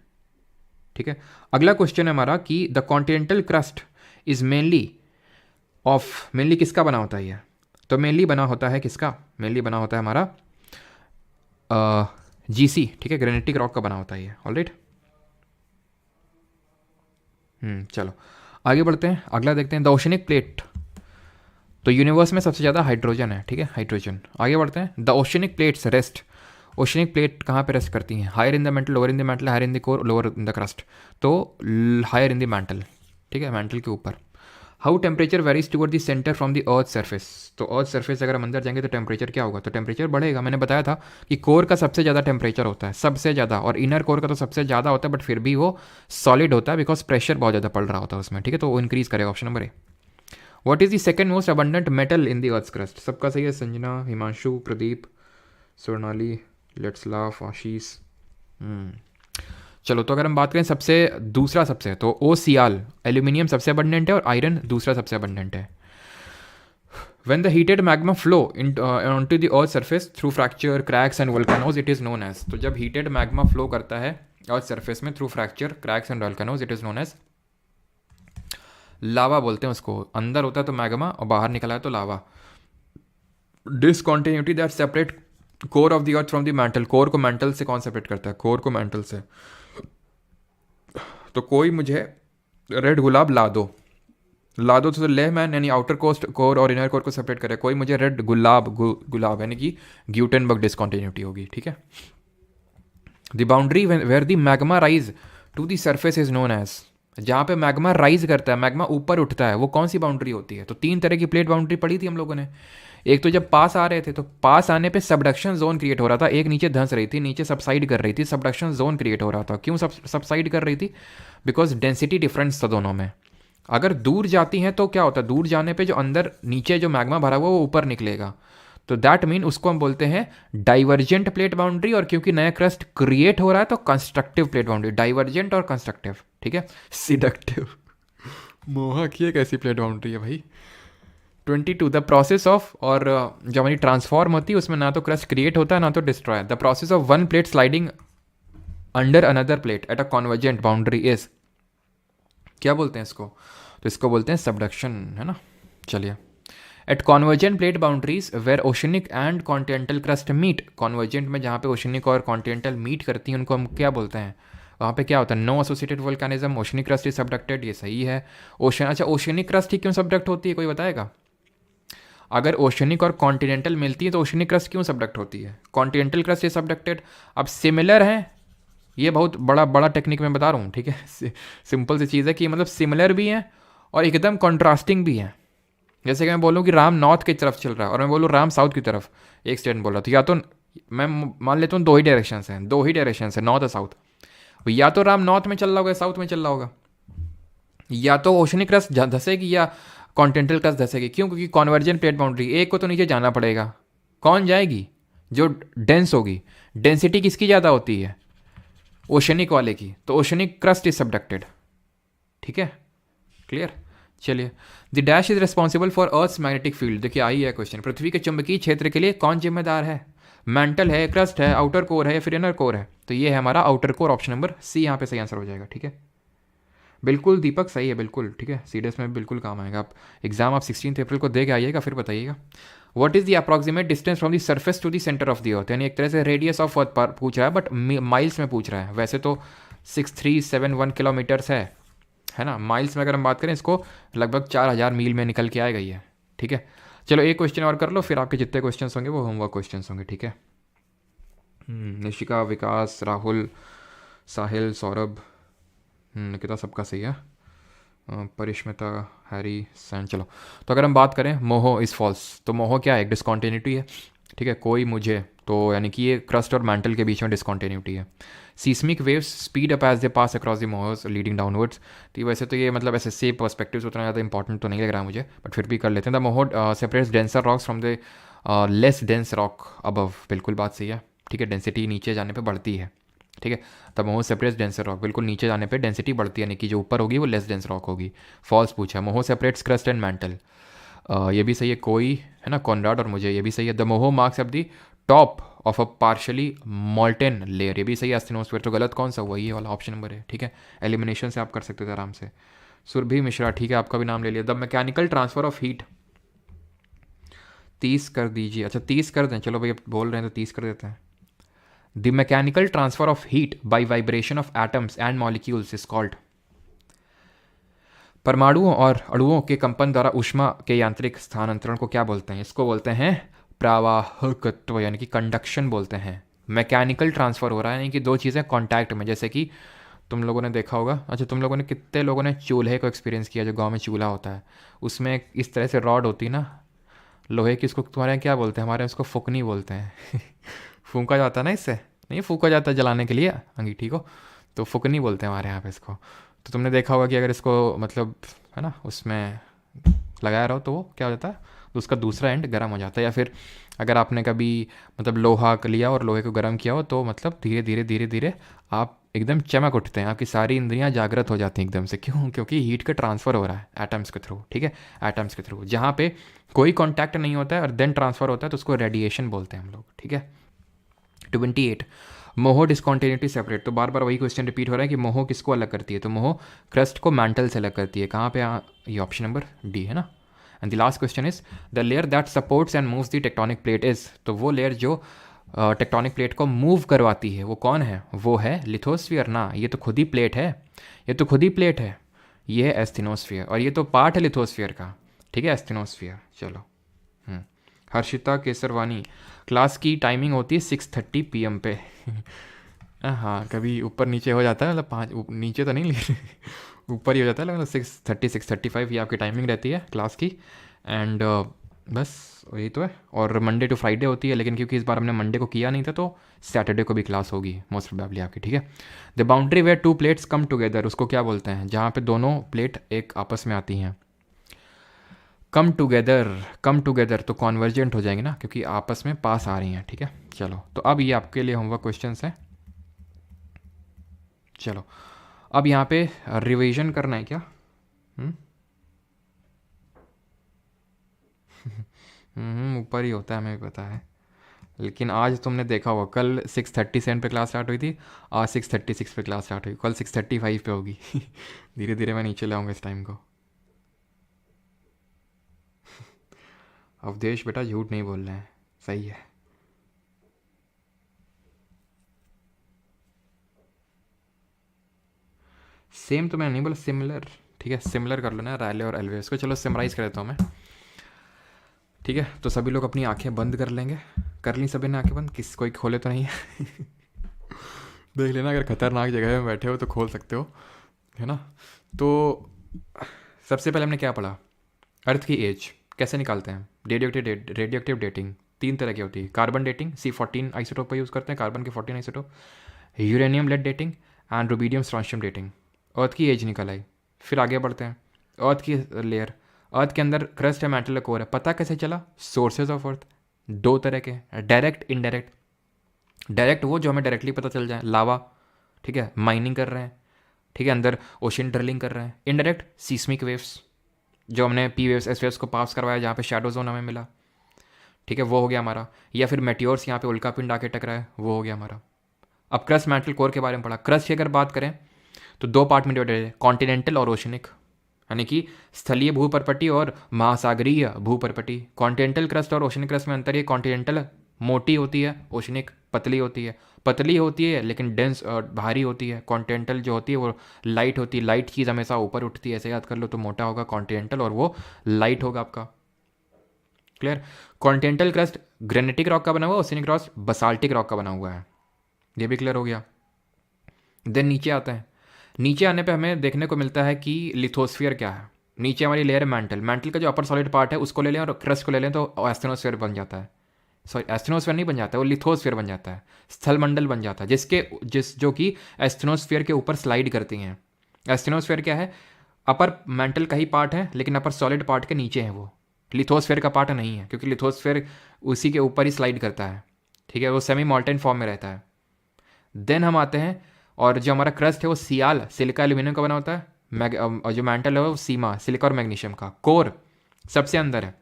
ठीक है। अगला क्वेश्चन है हमारा कि the continental crust is mainly किसका बना होता है ये, तो मेनली बना होता है किसका, मेनली बना होता है हमारा जीसी, ठीक है, ग्रेनाइटिक रॉक का बना होता है ये, ऑलराइट। चलो आगे बढ़ते हैं, अगला देखते हैं द ओशनिक प्लेट। तो यूनिवर्स में सबसे ज़्यादा हाइड्रोजन है, ठीक है, हाइड्रोजन। आगे बढ़ते हैं, the oceanic plates rest. Oceanic plate कहाँ पे रेस्ट करती हैं, higher in the mantle, lower in the mantle, higher in the core, lower in the crust. तो हायर इन द मेंटल, ठीक है, मेंटल के ऊपर। How temperature varies toward the centre from the earth surface. तो अर्थ सर्फेस अगर हम अंदर जाएंगे तो टेम्परेचर क्या होगा, तो टेम्परेचर बढ़ेगा। मैंने बताया था कि कोर का सबसे ज़्यादा टेम्परेचर होता है, सबसे ज़्यादा, और इनर कोर का तो सबसे ज़्यादा होता है, बट फिर भी वो सॉलिड होता है बिकॉज प्रेशर बहुत ज़्यादा पड़ रहा होता है उसमें, ठीक है, तो वो इंक्रीज करेगा, option number A. What is the second most abundant metal in the earth crust. सबका सही है, संजना, हिमांशु, प्रदीप, स्वर्णाली, लेट्स लाफ, आशीष। चलो तो अगर हम बात करें सबसे दूसरा सबसे, तो ओ सियाल, एल्यूमिनियम सबसे अबंडेंट है और आयरन दूसरा सबसे अबंडेंट है। When the heated magma flow onto the earth surface through fracture, cracks and volcanoes, it is known as। तो जब heated magma flow करता है अर्थ सरफेस में through fracture, cracks and volcanoes, it is known as lava बोलते हैं उसको। अंदर होता है तो मैग्मा और बाहर निकला है तो lava. Discontinuity that separate core of the earth from the mantle. Core को मैंटल से कौन सेपरेट करता है, कोर को मैंटल से। तो कोई मुझे रेड गुलाब ला दो तो ले मैन यानी आउटर कोस्ट कोर और इनर कोर को सेपरेट करे। कोई मुझे रेड गुलाब यानी कि ग्यूटेनबर्ग डिसकॉन्टिन्यूटी होगी, ठीक है। The boundary where the magma rise to the surface is known as. जहाँ पे मैग्मा राइज करता है, मैग्मा ऊपर उठता है, वो कौन सी बाउंड्री होती है? तो 3 तरह की प्लेट बाउंड्री पड़ी थी हम लोगों ने। एक तो जब पास आ रहे थे तो पास आने पे सबडक्शन जोन क्रिएट हो रहा था, एक नीचे धंस रही थी, नीचे सबसाइड कर रही थी, सबडक्शन जोन क्रिएट हो रहा था। क्यों सबसाइड कर रही थी? बिकॉज डेंसिटी डिफरेंस था दोनों में। अगर दूर जाती हैं तो क्या होता है, दूर जाने पे जो अंदर नीचे जो मैग्मा भरा हुआ वो ऊपर निकलेगा, तो दैट मीन उसको हम बोलते हैं डाइवर्जेंट प्लेट बाउंड्री। और क्योंकि नया क्रस्ट क्रिएट हो रहा है तो कंस्ट्रक्टिव प्लेट बाउंड्री, डाइवर्जेंट और कंस्ट्रक्टिव, ठीक है। सिडक्टिव मोहा की एक ऐसी प्लेट बाउंड्री है भाई। 22 द प्रोसेस ऑफ, और जब हमारी ट्रांसफॉर्म होती है उसमें ना तो क्रस्ट क्रिएट होता है ना तो destroy. The process of one plate sliding under another plate at a convergent boundary is, क्या बोलते हैं इसको? तो इसको बोलते हैं सबडक्शन, है ना। चलिए, at convergent plate boundaries where oceanic and continental crust meet, convergent में जहाँ पे ओशनिक और कॉन्टिनेंटल मीट करती हैं उनको हम क्या बोलते हैं? वहाँ पे क्या होता है? No associated volcanism, oceanic crust is subducted, ये सही है। ओशन, अच्छा ओशनिक क्रस्ट ही क्यों सबडक्ट होती है, कोई बताएगा? अगर ओशनिक और कॉन्टिनेंटल मिलती है तो ओशनिक क्रस्ट क्यों सबडक्ट होती है? Continental crust is subducted. अब सिमिलर है, ये बहुत बड़ा बड़ा टेक्निक मैं बता रहा हूँ, ठीक है। सिंपल सी चीज़ है कि मतलब सिमिलर भी है और एकदम कॉन्ट्रास्टिंग भी है। जैसे कि मैं बोलूँ कि राम नॉर्थ की तरफ चल रहा है और मैं बोलूँ राम साउथ की तरफ, एक स्टेटमेंट बोल रहा, तो या तो मैं मान लेता हूँ दो ही डायरेक्शन है, नॉर्थ और साउथ। या तो राम नॉर्थ में चल रहा होगा, साउथ में चल रहा होगा, या तो ओशनिक क्रस्ट धसेगी या कॉन्टिनेंटल क्रस्ट धसेगी। क्यों? क्योंकि कॉन्वर्जेंट प्लेट बाउंड्री, एक को तो नीचे जाना पड़ेगा। कौन जाएगी? जो डेंस होगी। डेंसिटी किसकी ज़्यादा होती है? ओशनिक वाले की, तो ओशनिक क्रस्ट इज सबडक्टेड, ठीक है, क्लियर। चलिए, the dash is responsible for earth's magnetic field. देखिए आई है क्वेश्चन, पृथ्वी के चुंबकीय क्षेत्र के लिए कौन जिम्मेदार है? मेंटल है, क्रस्ट है, आउटर कोर है या फिर इनर कोर है? तो ये है हमारा outer core, option number C यहाँ पे सही आंसर हो जाएगा, ठीक है। बिल्कुल दीपक सही है, बिल्कुल ठीक है, सीडीएस में बिल्कुल काम आएगा। आप एग्जाम आप 16 अप्रैल को दे के आइएगा, फिर बताइएगा। What is the approximate distance from the surface to the centre of the earth, यानी एक तरह से रेडियस ऑफ अर्थ पूछ रहा है, बट माइल्स में पूछ रहा है। वैसे तो 6371 किलोमीटर्स है ना। माइल्स में अगर हम बात करें इसको लगभग 4000 मील में निकल के आएगा ये, ठीक है। चलो एक क्वेश्चन और कर लो, फिर आपके जितने क्वेश्चन होंगे वो होमवर्क क्वेश्चन होंगे, ठीक है। निशिका, विकास, राहुल, साहिल, सौरभ, निकिता, सबका सही है। Parishmita, Harry, San. चलो, तो अगर हम बात करें मोहो इज़ फॉल्स, तो मोहो क्या है? एक डिस्कॉन्टिन्यूटी है, ठीक है। कोई मुझे, तो यानी कि ये क्रस्ट और मैंटल के बीच में डिस्कॉन्टिन्यूटी है। Seismic waves speed up as they pass across the Moho's leading downwards. तो वैसे तो ये मतलब ऐसे से पर्सपेक्टिव्स उतना ज़्यादा इंपॉर्टेंट तो नहीं लग रहा है मुझे, बट फिर भी कर लेते हैं। The Moho separates denser rocks from the less dense rock above, बिल्कुल बात सही है, ठीक है। डेंसिटी नीचे जाने पर बढ़ती है, ठीक है। तब मोहो सेपरेट्स डेंसर रॉक, बिल्कुल नीचे जाने पे डेंसिटी बढ़ती है, यानी कि जो ऊपर होगी वो लेस डेंस रॉक होगी। फॉल्स पूछा है। मोहो सेपरेट्स क्रस्ट एंड मैंटल, ये भी सही है। कोई है ना, कॉनराड और मुझे, ये भी सही है। The Moho marks off the top of a partially molten layer, ये भी सही है। एस्टेनोस्फीयर, तो गलत कौन सा हुआ? ये वाला ऑप्शन नंबर है, ठीक है। एलिमिनेशन से आप कर सकते थे आराम से। सुरभि मिश्रा, ठीक है, आपका भी नाम ले लिया। The mechanical transfer of heat 30 कर दीजिए। अच्छा 30 कर दें, चलो भाई अब बोल रहे हैं तो 30 कर देते हैं। The mechanical transfer of heat by vibration of atoms and molecules is called, परमाणुओं और अणुओं के कंपन द्वारा ऊष्मा के यांत्रिक स्थानांतरण को क्या बोलते हैं? इसको बोलते हैं प्रवाहकत्व, यानी कि कंडक्शन बोलते हैं। मैकेनिकल ट्रांसफ़र हो रहा है, यानी कि दो चीज़ें कांटेक्ट में, जैसे कि तुम लोगों ने देखा होगा। अच्छा, तुम लोगों ने कितने लोगों ने चूल्हे को एक्सपीरियंस किया? जो गांव में चूल्हा होता है उसमें इस तरह से रॉड होती है ना लोहे की, उसको तुम्हारे यहाँ क्या बोलते हैं? हमारे यहाँ उसको फुकनी बोलते हैं। फूंका जाता है ना इससे, नहीं फूका जाता है जलाने के लिए अंगीठी को, तो फुकनी बोलते हैं हमारे यहाँ पे इसको। तो तुमने देखा होगा कि अगर इसको मतलब है ना उसमें लगाया रहो तो वो क्या हो जाता है, तो उसका दूसरा एंड गर्म हो जाता है। या फिर अगर आपने कभी मतलब लोहा लिया और लोहे को गर्म किया हो तो मतलब धीरे धीरे धीरे धीरे आप एकदम चमक उठते हैं, आपकी सारी इंद्रियां जागृत हो जाती हैं एकदम से। क्यों? क्योंकि हीट का ट्रांसफ़र हो रहा है एटम्स के थ्रू, ठीक है, एटम्स के थ्रू। जहाँ पे कोई कॉन्टैक्ट नहीं होता है और देन ट्रांसफ़र होता है तो उसको रेडिएशन बोलते हैं हम लोग, ठीक है। 28 मोहो डिस्कॉन्टिन्यूटी सेपरेट, तो बार बार वही क्वेश्चन रिपीट हो रहा है कि मोहो किसको अलग करती है? तो मोहो क्रस्ट को मैंटल से अलग करती है। कहाँ पे? ये ऑप्शन नंबर डी है ना। And the last question is the layer that supports and moves the tectonic plate is, तो वो लेयर जो टेक्टोनिक प्लेट को मूव करवाती है वो कौन है? वो है लिथोस्फीयर ना, ये तो खुद ही प्लेट है, ये तो खुद ही प्लेट है, ये है एस्थेनोस्फीयर, और ये तो पार्ट है लिथोस्फीयर का, ठीक है, एस्थेनोस्फीयर। चलो, हर्षिता केसरवानी, क्लास की टाइमिंग होती है 6:30 PM पे। हाँ, कभी ऊपर नीचे हो जाता है, मतलब 5 नीचे तो नहीं, लेकिन ऊपर ही हो जाता है, लगभग 6:30 6:35 ये आपकी टाइमिंग रहती है क्लास की। एंड बस यही तो है। और मंडे टू फ्राइडे होती है, लेकिन क्योंकि इस बार हमने मंडे को किया नहीं था तो सैटरडे को भी क्लास होगी मोस्ट प्रोबेबली आपकी, ठीक है। The boundary where two plates come together, उसको क्या बोलते हैं, जहाँ पे दोनों प्लेट एक आपस में आती हैं। कम टुगेदर तो कॉन्वर्जेंट हो जाएंगे ना, क्योंकि आपस में पास आ रही हैं, ठीक है। चलो तो अब ये आपके लिए होमवर्क क्वेश्चंस हैं। चलो अब यहाँ पे रिवीजन करना है क्या? ऊपर ही होता है, हमें भी पता है। लेकिन आज तुमने देखा होगा, कल 6:37 पे क्लास स्टार्ट हुई थी, आज 6:36 पे क्लास स्टार्ट हुई, कल 6:35 पे होगी। धीरे धीरे मैं नीचे लाऊंगा इस टाइम को। अवधेश बेटा झूठ नहीं बोल रहे हैं, सही है। सेम तो मैं नहीं बोला, सिमिलर, ठीक है। सिमिलर कर लो ना रायले और एल्वेस को। चलो समराइज़ कर देता हूँ मैं, ठीक है। तो सभी लोग अपनी आंखें बंद कर लेंगे। कर ली सभी ने आंखें बंद? किस कोई खोले तो नहीं है? देख लेना, अगर खतरनाक जगह में बैठे हो तो खोल सकते हो, है ना। तो सबसे पहले हमने क्या पढ़ा, अर्थ की एज कैसे निकालते हैं। रेडियोएक्टिव डेटिंग 3 तरह की होती है। कार्बन डेटिंग, C14 आइसोटोप पर यूज़ करते हैं, कार्बन के 14 isotope. Uranium lead dating and rubidium strontium dating. Earth की एज निकल आई। फिर आगे बढ़ते हैं, अर्थ की लेयर, अर्थ के अंदर क्रस्ट है, मेटल कोर है। पता कैसे चला? सोर्सेज ऑफ अर्थ 2 तरह के, डायरेक्ट इनडायरेक्ट। डायरेक्ट वो जो हमें डायरेक्टली पता चल जाए, लावा, ठीक है, माइनिंग कर रहे हैं, ठीक है, अंदर ओशन ड्रिलिंग कर रहे हैं। इनडायरेक्ट सीस्मिक वेव्स, जो हमने P वेव्स S वेव्स को पास करवाया, जहाँ पे शैडो जोन हमें मिला, ठीक है, वो हो गया हमारा। या फिर मेटियोर्स यहाँ पे उल्का पिंड आके टकराए, वो हो गया हमारा। अब क्रस्ट मेटल कोर के बारे में पढ़ा। क्रस्ट की अगर बात करें तो 2 पार्ट में डिवाइडेड है, कॉन्टिनेंटल और ओशनिक, यानी कि स्थलीय भूपर्पटी और महासागरीय भूपर्पटी। कॉन्टिनेंटल क्रस्ट और ओशनिक क्रस्ट में अंतर ये, कॉन्टिनेंटल मोटी होती है, ओशनिक पतली होती है। पतली होती है लेकिन डेंस और भारी होती है। कॉन्टिनेंटल जो होती है वो लाइट होती है, लाइट चीज़ हमेशा ऊपर उठती है, ऐसे याद कर लो। तो मोटा होगा कॉन्टिनेंटल और वो लाइट होगा आपका, क्लियर। कॉन्टिनेंटल क्रस्ट ग्रेनिटिक रॉक का बना हुआ है, ओशनिक क्रस्ट बसाल्टिक रॉक का बना हुआ है, ये भी क्लियर हो गया। देन नीचे आते हैं। नीचे आने पे हमें देखने को मिलता है कि लिथोस्फीयर क्या है। नीचे हमारी लेयर है मैंटल। मैंटल का जो अपर सॉलिड पार्ट है उसको ले लें और क्रस्ट को ले लें तो एस्टेनोस्फीयर बन जाता है। सॉरी, एस्टेनोस्फीयर नहीं बन जाता है, वो लिथोस्फीयर बन जाता है, स्थलमंडल बन जाता है, जो कि एस्टेनोस्फीयर के ऊपर स्लाइड करती हैं। एस्टेनोस्फीयर क्या है? अपर मैंटल का ही पार्ट है, लेकिन अपर सॉलिड पार्ट के नीचे है वो। लिथोस्फीयर का पार्ट नहीं है, क्योंकि लिथोस्फीयर उसी के ऊपर ही स्लाइड करता है, ठीक है, वो सेमी मॉल्टेन फॉर्म में रहता है। देन हम आते हैं, और जो हमारा क्रस्ट है वो सियाल, सिलिका एल्यूमिनियम का बना होता है। और जो मैंटल है वो सीमा, सिलिका और मैग्नीशियम का। कोर सबसे अंदर है,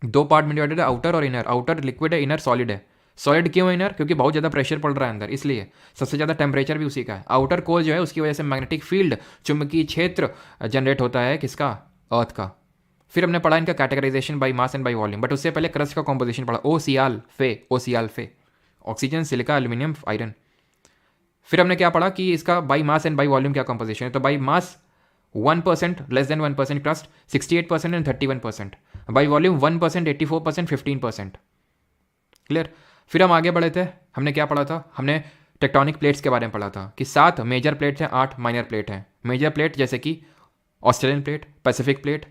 2 पार्ट में डिवाइडेड है, आउटर और इनर। आउटर लिक्विड है, इनर सॉलिड है। सॉलिड क्यों इनर? क्योंकि बहुत ज़्यादा प्रेशर पड़ रहा है अंदर, इसलिए सबसे ज़्यादा टेम्परेचर भी उसी का है। आउटर कोर जो है उसकी वजह से मैग्नेटिक फील्ड, चुंबकीय क्षेत्र जनरेट होता है, किसका? अर्थ का। फिर हमने पढ़ा इनका categorisation by mass and by volume, but उससे पहले क्रस्ट का कॉम्पोजिशन पढ़ा। ओ सियाल फे, ऑक्सीजन, सिलिका, एल्यूमिनियम, आयरन। फिर हमने क्या पढ़ा कि इसका by mass and by volume क्या कंपोजिशन है। तो by mass 1%, less than 1% crust, 68% and 31%। By volume 1%, 84%, 15%, clear. फिर हम आगे बढ़े थे, हमने क्या पढ़ा था? हमने टेक्टोनिक प्लेट्स के बारे में पढ़ा था कि 7 मेजर प्लेट्स हैं, 8 माइनर प्लेट हैं। मेजर प्लेट जैसे कि Australian plate, Pacific plate,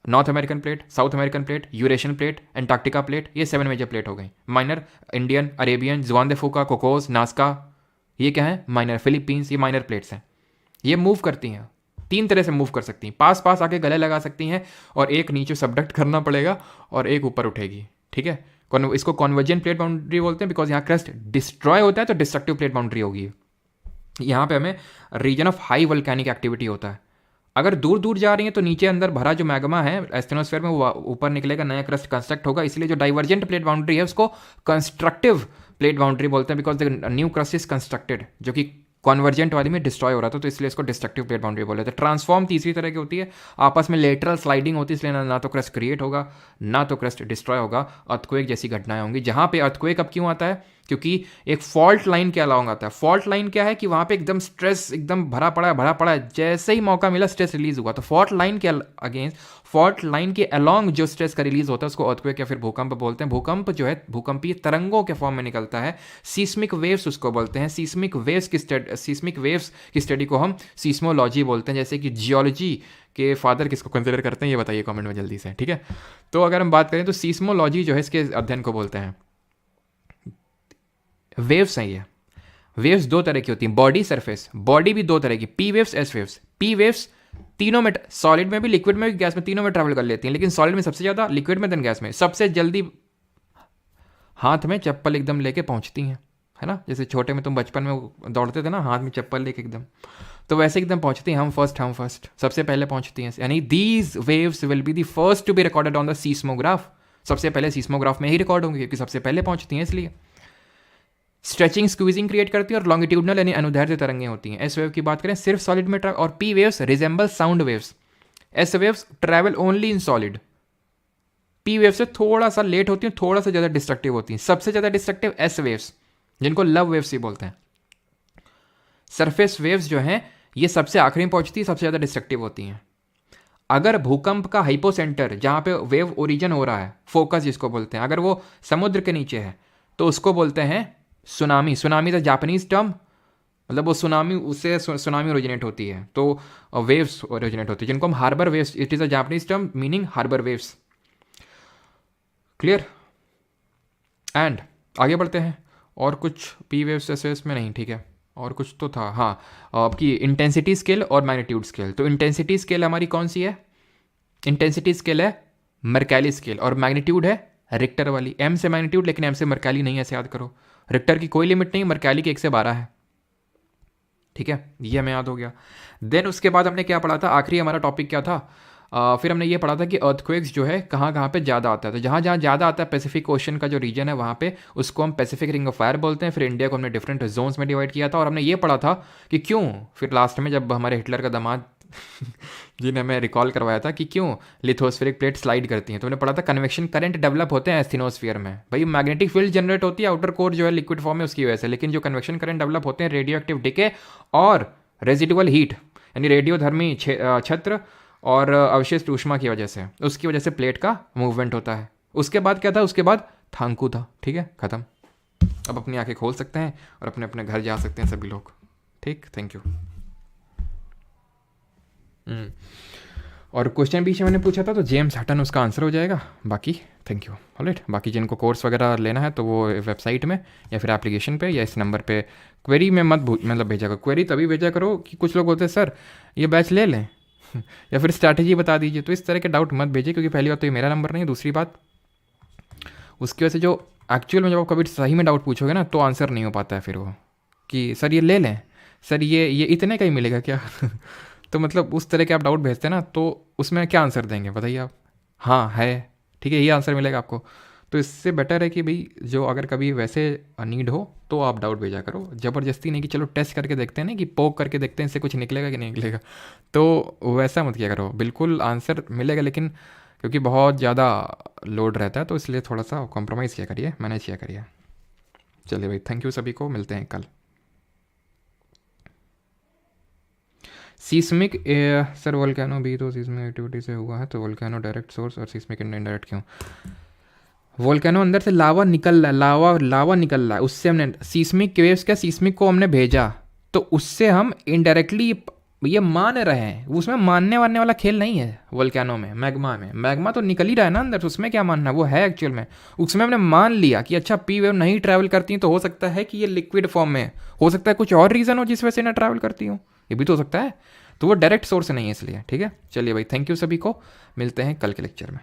north American plate, south American plate, Eurasian plate, Antarctica plate, ये 7 मेजर प्लेट हो गई। माइनर इंडियन, अरेबियन, जुआन दे फूका, कोकोस, नास्का, ये क्या है? माइनर। फिलीपींस, ये माइनर प्लेट्स हैं। ये मूव करती हैं, 3 तरह से मूव कर सकती हैं। पास पास आके गले लगा सकती हैं, और एक नीचे सबडक्ट करना पड़ेगा, और एक ऊपर उठेगी, ठीक है। इसको कॉन्वर्जेंट प्लेट बाउंड्री बोलते हैं, बिकॉज यहाँ क्रस्ट डिस्ट्रॉय होता है तो डिस्ट्रक्टिव प्लेट बाउंड्री होगी। यहाँ पे हमें region of high volcanic activity होता है। अगर दूर दूर जा रही है तो नीचे अंदर भरा जो मैग्मा है एस्टेनोस्फीयर में वो ऊपर निकलेगा, नया क्रस्ट कंस्ट्रक्ट होगा। इसलिए जो डाइवर्जेंट प्लेट बाउंड्री है उसको कंस्ट्रक्टिव प्लेट बाउंड्री बोलते हैं, because the new crust is constructed, जो कि कॉन्वर्जेंट वाली में डिस्ट्रॉय हो रहा था, तो इसलिए इसको डिस्ट्रक्टिव प्लेट बाउंड्री बोले थे। ट्रांसफॉर्म तीसरी तरह की होती है, आपस में लेटरल स्लाइडिंग होती है, इसलिए ना तो क्रस्ट क्रिएट होगा ना तो क्रस्ट डिस्ट्रॉय होगा। अर्थक्वेक जैसी घटनाएं होंगी। जहाँ पे अर्थक्वेक अब क्यों आता है? क्योंकि एक फॉल्ट लाइन के अलाउंग आता है। फॉल्ट लाइन क्या है कि वहाँ पे एकदम स्ट्रेस एकदम भरा पड़ा है, जैसे ही मौका मिला स्ट्रेस रिलीज हुआ। तो फॉल्ट लाइन के अगेंस्ट, फॉल्ट लाइन के अलोंग जो स्ट्रेस का रिलीज होता है उसको अर्थक्वेक या फिर भूकंप बोलते हैं। भूकंप जो है भूकंपीय तरंगों के फॉर्म में निकलता है। सीस्मिक वेव्स उसको बोलते हैं। सीस्मिक वेव्स की सीस्मिक वेव्स की स्टडी को हम सीस्मोलॉजी बोलते हैं। जैसे कि जियोलॉजी के फादर किसको कंसिडर करते हैं, ये बताइए कमेंट में जल्दी से, ठीक है। तो अगर हम बात करें तो सीस्मोलॉजी जो है इसके अध्ययन को बोलते हैं। वेव्स हैं ये, वेव्स दो तरह की होती हैं, बॉडी सरफेस, बॉडी भी दो तरह की, P waves S waves. P waves तीनों में, सॉलिड में भी, लिक्विड में भी, गैस में, तीनों में ट्रैवल कर लेती हैं, लेकिन सॉलिड में सबसे ज़्यादा, लिक्विड में, देन गैस में। सबसे जल्दी हाथ में चप्पल एकदम लेके पहुंचती हैं, है ना। जैसे छोटे में तुम बचपन में दौड़ते थे ना हाथ में चप्पल लेके एकदम, तो वैसे एकदम पहुंचती हैं। हम फर्स्ट सबसे पहले पहुंचती हैं। यानी these waves will be the first to be recorded on the seismograph. सबसे पहले सीस्मोग्राफ में ही रिकॉर्ड होंगे क्योंकि सबसे पहले पहुंचती हैं इसलिए। स्ट्रेचिंग स्क्वीजिंग क्रिएट करती है और लॉन्गिट्यूडनल यानी अनुदैर्ध्य तरंगें होती हैं। एस वेव की बात करें सिर्फ सॉलिड में और P waves resemble sound waves. S waves travel only in solid. P wave से थोड़ा सा लेट होती हैं, थोड़ा सा ज़्यादा डिस्ट्रक्टिव होती हैं। सबसे ज़्यादा डिस्ट्रक्टिव एस वेव्स, जिनको लव वेव्स ही बोलते हैं। सरफेस वेव्स जो हैं ये सबसे आखिरी में पहुंचती है, सबसे ज़्यादा डिस्ट्रक्टिव होती हैं। अगर भूकंप का हाइपोसेंटर जहाँ पे वेव ओरिजिन हो रहा है, फोकस जिसको बोलते हैं, अगर वो समुद्र के नीचे है तो उसको बोलते हैं tsunami. Tsunami is a Japanese term, मतलब वो सुनामी, उससे सुनामी ओरिजिनेट होती है, तो वेव्स ओरिजिनेट होती है, जिनको हम harbour waves, it is a Japanese term meaning harbour waves. Clear. And आगे बढ़ते हैं। और कुछ पी वेव्स ऐसे इसमें नहीं, ठीक है, और कुछ तो था, हाँ, आपकी इंटेंसिटी स्केल और मैग्नीट्यूड स्केल। तो इंटेंसिटी स्केल हमारी कौन सी है? इंटेंसिटी स्केल है मर्कैली स्केल, और मैग्नीट्यूड है रिक्टर वाली। एम से मैग्नीट्यूड, लेकिन एम से मर्कैली नहीं, ऐसे याद करो। रिक्टर की कोई लिमिट नहीं, मर्कैली की 1 से 12 है, ठीक है, ये हमें याद हो गया। देन उसके बाद हमने क्या पढ़ा था, आखिरी हमारा टॉपिक क्या था? फिर हमने ये पढ़ा था कि अर्थक्वेक्स जो है कहाँ कहाँ पे ज़्यादा आता है। तो जहाँ जहाँ ज़्यादा आता है, पैसिफिक ओशन का जो रीजन है वहाँ पे, उसको हम पैसिफिक रिंग ऑफ फायर बोलते हैं। फिर इंडिया को हमने डिफरेंट जोन्स में डिवाइड किया था, और हमने ये पढ़ा था कि क्यों, फिर लास्ट में जब हमारे हिटलर का दामाद जिन्हें हमें रिकॉल करवाया था कि क्यों लिथोस्फेरिक प्लेट स्लाइड करती हैं, तो हमने पढ़ा था कन्वेक्शन करंट डेवलप होते हैं एस्थेनोस्फीयर में। भाई मैग्नेटिक फील्ड जनरेट होती है आउटर कोर जो है लिक्विड फॉर्म में, उसकी वजह से, लेकिन जो कन्वेक्शन करंट डेवलप होते हैं रेडियो एक्टिव डिके और रेजिडुअल हीट यानी रेडियोधर्मी छत्र और अवशिष्ट ऊष्मा की वजह से, उसकी वजह से प्लेट का मूवमेंट होता है। उसके बाद क्या था? उसके बाद थांकू था, ठीक है, खत्म। अब अपनी आंखें खोल सकते हैं और अपने अपने घर जा सकते हैं सभी लोग, ठीक। Thank you. और क्वेश्चन बीच में मैंने पूछा था तो जेम्स हटन उसका आंसर हो जाएगा। बाकी थैंक यू, ऑलराइट। बाकी जिनको कोर्स वगैरह लेना है तो वो वेबसाइट में या फिर एप्लीकेशन पे या इस नंबर पे क्वेरी में मत मतलब भेजा करो। क्वेरी तभी भेजा करो कि कुछ लोग होते हैं सर ये बैच ले लें या फिर स्ट्रैटेजी बता दीजिए, तो इस तरह के डाउट मत भेजिए, क्योंकि पहली बात तो ये मेरा नंबर नहीं है, दूसरी बात उसकी वजह से जो एक्चुअल में जब आप कभी सही में डाउट पूछोगे ना तो आंसर नहीं हो पाता है फिर वो कि सर ये ले लें, सर ये इतने का ही मिलेगा क्या तो मतलब उस तरह के आप डाउट भेजते हैं ना, तो उसमें क्या आंसर देंगे बताइए आप? हाँ है, ठीक है, ये आंसर मिलेगा आपको। तो इससे बेटर है कि भाई जो अगर कभी वैसे नीड हो तो आप डाउट भेजा करो, ज़बरदस्ती नहीं कि चलो टेस्ट करके देखते हैं ना, कि पोक करके देखते हैं इससे कुछ निकलेगा कि नहीं निकलेगा, तो वैसा मत किया करो। बिल्कुल आंसर मिलेगा, लेकिन क्योंकि बहुत ज़्यादा लोड रहता है तो इसलिए थोड़ा सा कॉम्प्रोमाइज़ किया करिए, मैनेज किया करिए। चलिए भाई, थैंक यू सभी को, मिलते हैं कल। सीस्मिक सर वोल्केनो भी तो सीस्मिक एक्टिविटी से हुआ है, तो वोल्केनो डायरेक्ट सोर्स और सीस्मिक इनडायरेक्ट क्यों? वोल्केनो अंदर से लावा निकल रहा है, लावा निकल रहा है, उससे हमने सीस्मिक वेव्स क्या, सीस्मिक को हमने भेजा तो उससे हम इनडायरेक्टली ये मान रहे हैं। उसमें मानने वानने वाला खेल नहीं है वोल्केनो में। मैग्मा तो निकल ही रहा है ना अंदर, तो उसमें क्या मानना, वो है एक्चुअल में। उसमें हमने मान लिया कि अच्छा पी वेव नहीं ट्रैवल करती हैं, तो हो सकता है कि ये लिक्विड फॉर्म में हो सकता है कुछ और रीज़न हो जिस वजह से ना ट्रैवल करती हूँ, ये भी तो हो सकता है। तो वो डायरेक्ट सोर्स नहीं है इसलिए, ठीक है। चलिए भाई, थैंक यू सभी को, मिलते हैं कल के लेक्चर में।